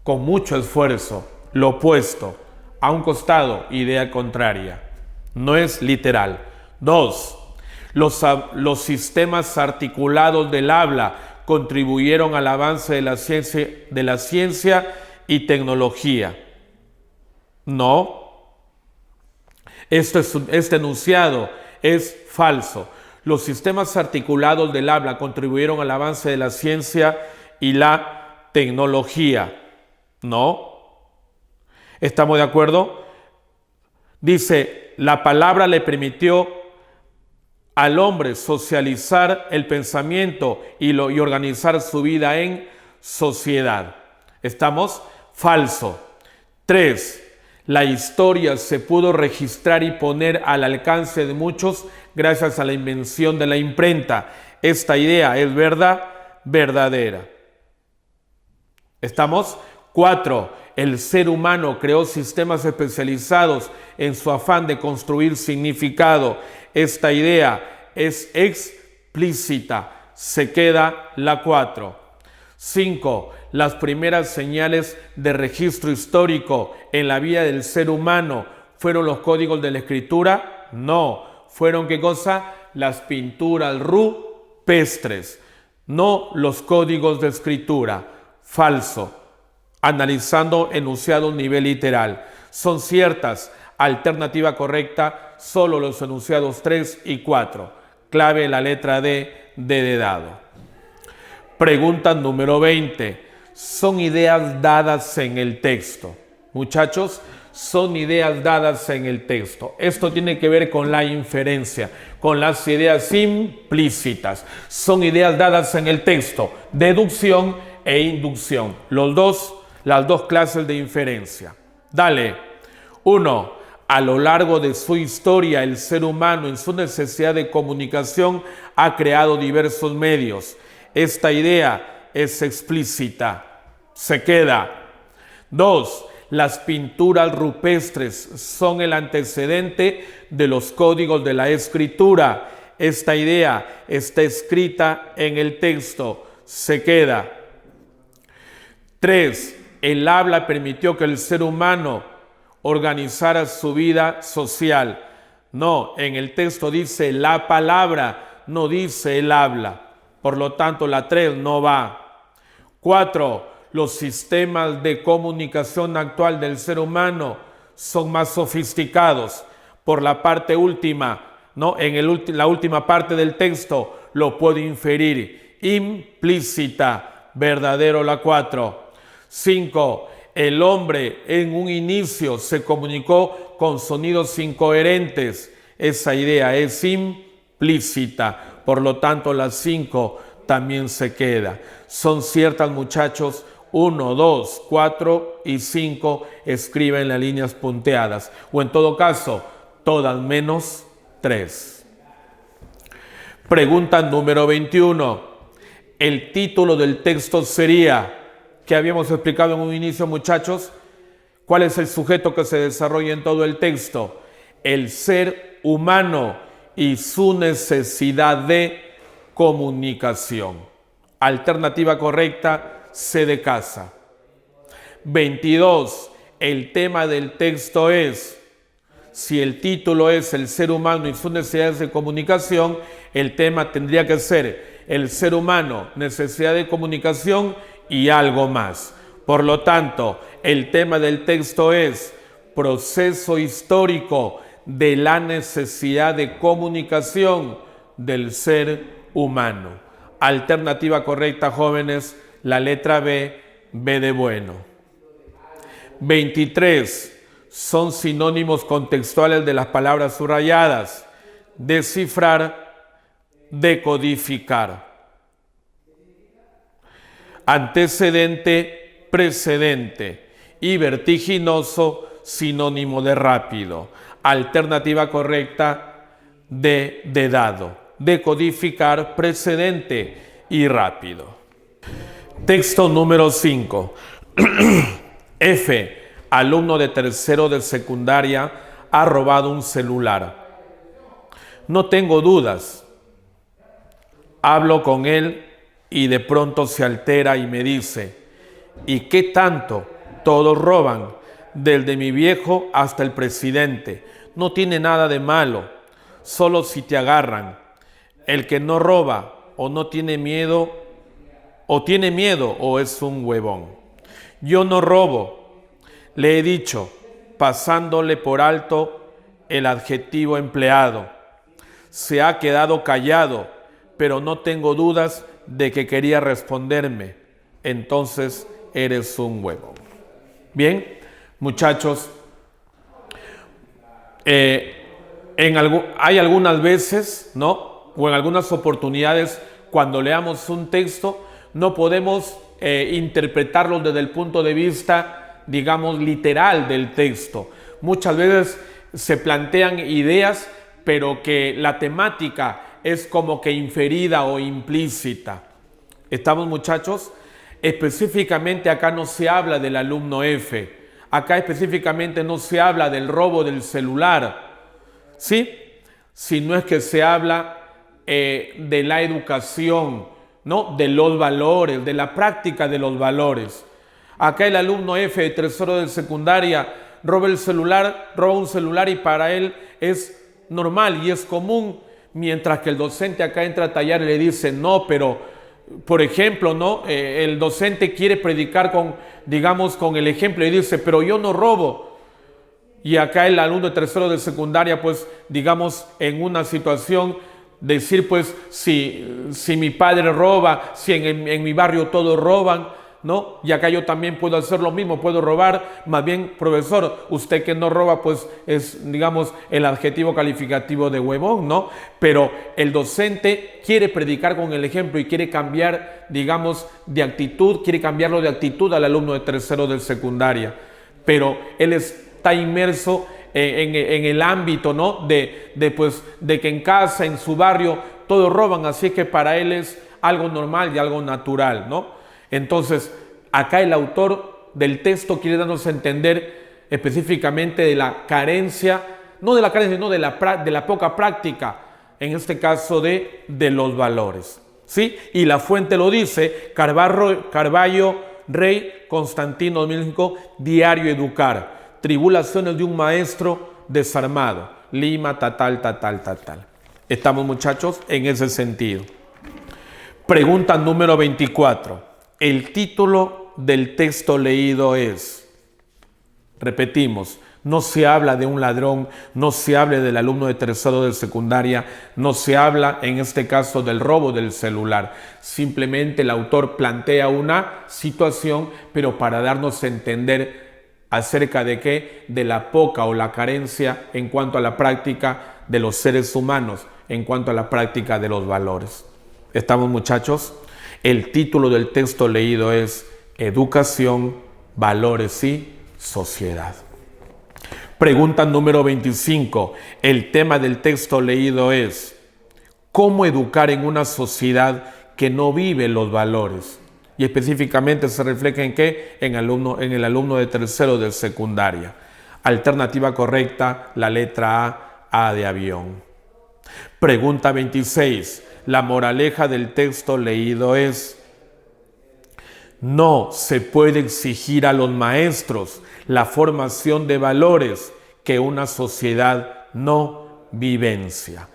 con mucho esfuerzo. Lo opuesto, a un costado, idea contraria. No es literal. 2, los sistemas articulados del habla contribuyeron al avance de la ciencia y tecnología. No. Este enunciado es falso. Los sistemas articulados del habla contribuyeron al avance de la ciencia y la tecnología. No. ¿Estamos de acuerdo? Dice, la palabra le permitió al hombre socializar el pensamiento y organizar su vida en sociedad. ¿Estamos? Falso. 3. La historia se pudo registrar y poner al alcance de muchos gracias a la invención de la imprenta. Esta idea es verdadera. ¿Estamos? 4. El ser humano creó sistemas especializados en su afán de construir significado. Esta idea es explícita. Se queda la 4. 5. Las primeras señales de registro histórico en la vida del ser humano fueron los códigos de la escritura. No. ¿Fueron qué cosa? Las pinturas rupestres. No los códigos de escritura. Falso. Analizando enunciado nivel literal. Son ciertas. Alternativa correcta, solo los enunciados 3 y 4. Clave la letra D de dado. Pregunta número 20. Son ideas dadas en el texto. Muchachos, son ideas dadas en el texto. Esto tiene que ver con la inferencia, con las ideas implícitas. Son ideas dadas en el texto, deducción e inducción. Las dos clases de inferencia. Dale. 1. A lo largo de su historia, el ser humano, en su necesidad de comunicación, ha creado diversos medios. Esta idea es explícita. Se queda. 2. Las pinturas rupestres son el antecedente de los códigos de la escritura. Esta idea está escrita en el texto. Se queda. 3. El habla permitió que el ser humano organizara su vida social. No, en el texto dice la palabra, no dice el habla. Por lo tanto, la 3 no va. 4. Los sistemas de comunicación actual del ser humano son más sofisticados. Por la parte última, ¿no? La última parte del texto lo puedo inferir. Implícita, verdadero la 4. 5. El hombre en un inicio se comunicó con sonidos incoherentes. Esa idea es implícita. Por lo tanto, la 5 también se queda. Son ciertas, muchachos. 1, 2, 4 y 5 escriben las líneas punteadas. O en todo caso, todas menos 3. Pregunta número 21. El título del texto sería, que habíamos explicado en un inicio, muchachos, ¿cuál es el sujeto que se desarrolla en todo el texto? El ser humano y su necesidad de comunicación. Alternativa correcta, C de casa. 22. El tema del texto es Si el título es el ser humano y sus necesidades de comunicación, el tema tendría que ser el ser humano, necesidad de comunicación y algo más. Por lo tanto, el tema del texto es proceso histórico de la necesidad de comunicación del ser humano. Alternativa correcta, jóvenes, la letra B, B de bueno. 23. Son sinónimos contextuales de las palabras subrayadas. Descifrar, decodificar. Antecedente, precedente. Y vertiginoso, sinónimo de rápido. Alternativa correcta, de dado. Decodificar, precedente y rápido. Texto número 5. F. Alumno de tercero de secundaria ha robado un celular. No tengo dudas. Hablo con él y de pronto se altera y me dice: ¿y qué tanto? Todos roban, desde mi viejo hasta el presidente. No tiene nada de malo, solo si te agarran. El que no roba o no tiene miedo, o es un huevón. Yo no robo. Le he dicho, pasándole por alto el adjetivo empleado. Se ha quedado callado, pero no tengo dudas de que quería responderme. Entonces eres un huevón. Bien, muchachos, hay algunas veces, ¿no? O en algunas oportunidades, cuando leamos un texto, no podemos interpretarlo desde el punto de vista, digamos, literal del texto. Muchas veces se plantean ideas, pero que la temática es como que inferida o implícita. ¿Estamos, muchachos? Específicamente acá no se habla del alumno F. Acá específicamente no se habla del robo del celular, ¿sí? Sino es que se habla de la educación, ¿no? De los valores, de la práctica de los valores. Acá el alumno F de tercero de secundaria roba un celular y para él es normal y es común, mientras que el docente acá entra a tallar y le dice: no, pero, por ejemplo, ¿no? El docente quiere predicar con el ejemplo y dice: pero yo no robo. Y acá el alumno de tercero de secundaria, pues, digamos, en una situación, decir, pues, si mi padre roba, si en mi barrio todos roban, ¿no? Y acá yo también puedo hacer lo mismo, puedo robar. Más bien, profesor, usted que no roba, pues es, digamos, el adjetivo calificativo de huevón, ¿no? Pero el docente quiere predicar con el ejemplo y quiere cambiar, digamos, de actitud, quiere cambiarlo de actitud al alumno de tercero de secundaria. Pero él está inmerso en el ámbito, ¿no? De que en casa, en su barrio, todos roban, así que para él es algo normal y algo natural, ¿no? Entonces, acá el autor del texto quiere darnos a entender específicamente de la carencia, no de la carencia, sino de la poca práctica, en este caso de los valores, ¿sí? Y la fuente lo dice, Carballo, Rey, Constantino 2005, Diario Educar, Tribulaciones de un maestro desarmado, Lima, tal. Estamos, muchachos, en ese sentido. Pregunta número 24. El título del texto leído es, repetimos, no se habla de un ladrón, no se habla del alumno de tercero de secundaria, no se habla en este caso del robo del celular. Simplemente el autor plantea una situación, pero para darnos a entender acerca de qué, de la poca o la carencia en cuanto a la práctica de los seres humanos, en cuanto a la práctica de los valores. ¿Estamos, muchachos? El título del texto leído es Educación, Valores y Sociedad. Pregunta número 25. El tema del texto leído es ¿cómo educar en una sociedad que no vive los valores? Y específicamente se refleja en ¿qué? En el alumno de tercero de secundaria. Alternativa correcta, la letra A de avión. Pregunta 26. La moraleja del texto leído es: no se puede exigir a los maestros la formación de valores que una sociedad no vivencia.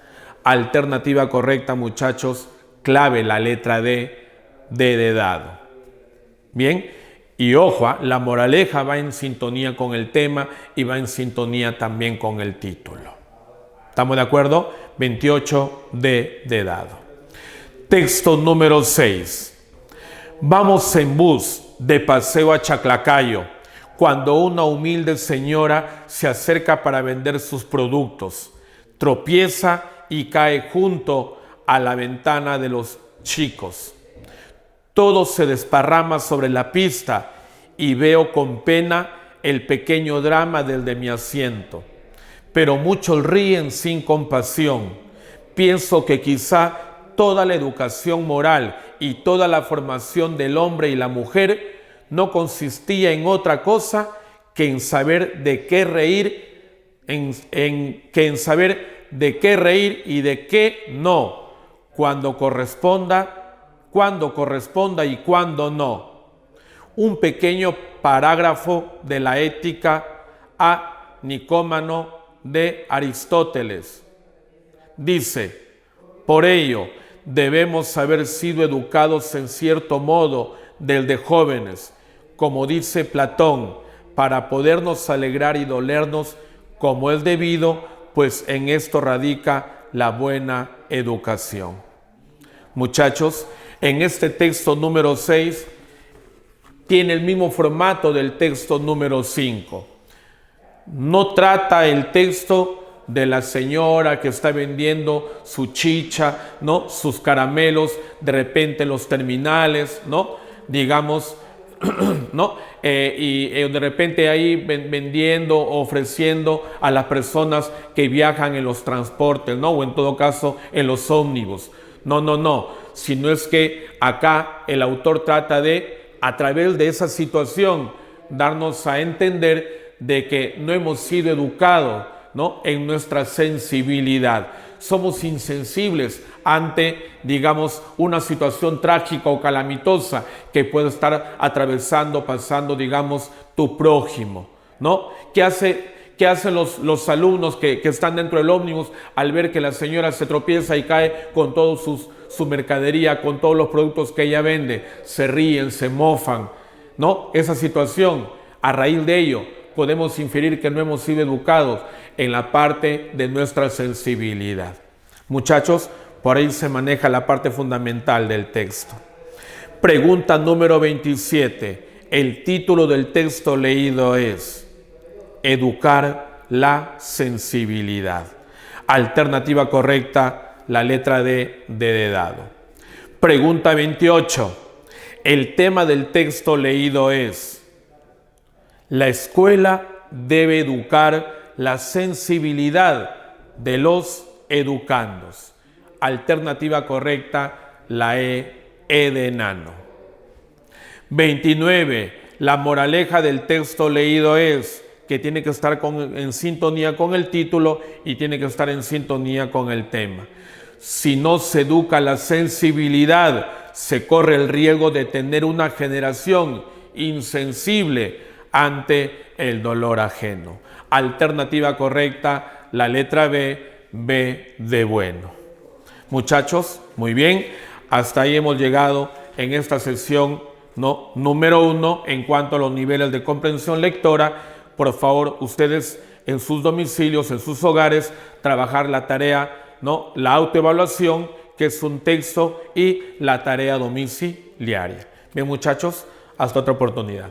Alternativa correcta, muchachos, clave la letra D de dado. Bien, y ojo, la moraleja va en sintonía con el tema y va en sintonía también con el título. ¿Estamos de acuerdo? 28 de dado. Texto número 6. Vamos en bus de paseo a Chaclacayo cuando una humilde señora se acerca para vender sus productos. Tropieza y cae junto a la ventana de los chicos. Todo se desparrama sobre la pista y veo con pena el pequeño drama del de mi asiento. Pero muchos ríen sin compasión. Pienso que quizá toda la educación moral y toda la formación del hombre y la mujer no consistía en otra cosa que en saber de qué reír, en saber de qué reír y de qué no, cuando corresponda y cuando no. Un pequeño parágrafo de la Ética a Nicómano de Aristóteles. Dice: por ello, debemos haber sido educados en cierto modo del de jóvenes, como dice Platón, para podernos alegrar y dolernos como es debido, pues en esto radica la buena educación. Muchachos, en este texto número 6 tiene el mismo formato del texto número 5. No trata el texto de la señora que está vendiendo su chicha, ¿no? Sus caramelos de repente en los terminales, ¿no? Digamos, ¿no? Y de repente ahí vendiendo, ofreciendo a las personas que viajan en los transportes, ¿no? O en todo caso en los ómnibus. No, sino es que acá el autor trata de, a través de esa situación, darnos a entender de que no hemos sido educados, ¿no? En nuestra sensibilidad. Somos insensibles ante, digamos, una situación trágica o calamitosa que puede estar pasando, digamos, tu prójimo, ¿no? ¿Qué hacen los alumnos que están dentro del ómnibus al ver que la señora se tropieza y cae con toda su mercadería, con todos los productos que ella vende? Se ríen, se mofan, ¿no? Esa situación, a raíz de ello, podemos inferir que no hemos sido educados en la parte de nuestra sensibilidad. Muchachos, por ahí se maneja la parte fundamental del texto. Pregunta número 27. El título del texto leído es Educar la sensibilidad. Alternativa correcta, la letra D de dado. Pregunta 28. El tema del texto leído es: la escuela debe educar la sensibilidad de los educandos. Alternativa correcta, la E de enano. 29. La moraleja del texto leído es que tiene que estar en sintonía con el título y tiene que estar en sintonía con el tema. Si no se educa la sensibilidad, se corre el riesgo de tener una generación insensible ante el dolor ajeno. Alternativa correcta, la letra B de bueno. Muchachos, muy bien, hasta ahí hemos llegado en esta sesión número 1 en cuanto a los niveles de comprensión lectora. Por favor, ustedes en sus domicilios, en sus hogares, trabajar la tarea, la autoevaluación, que es un texto, y la tarea domiciliaria. Bien, muchachos, hasta otra oportunidad.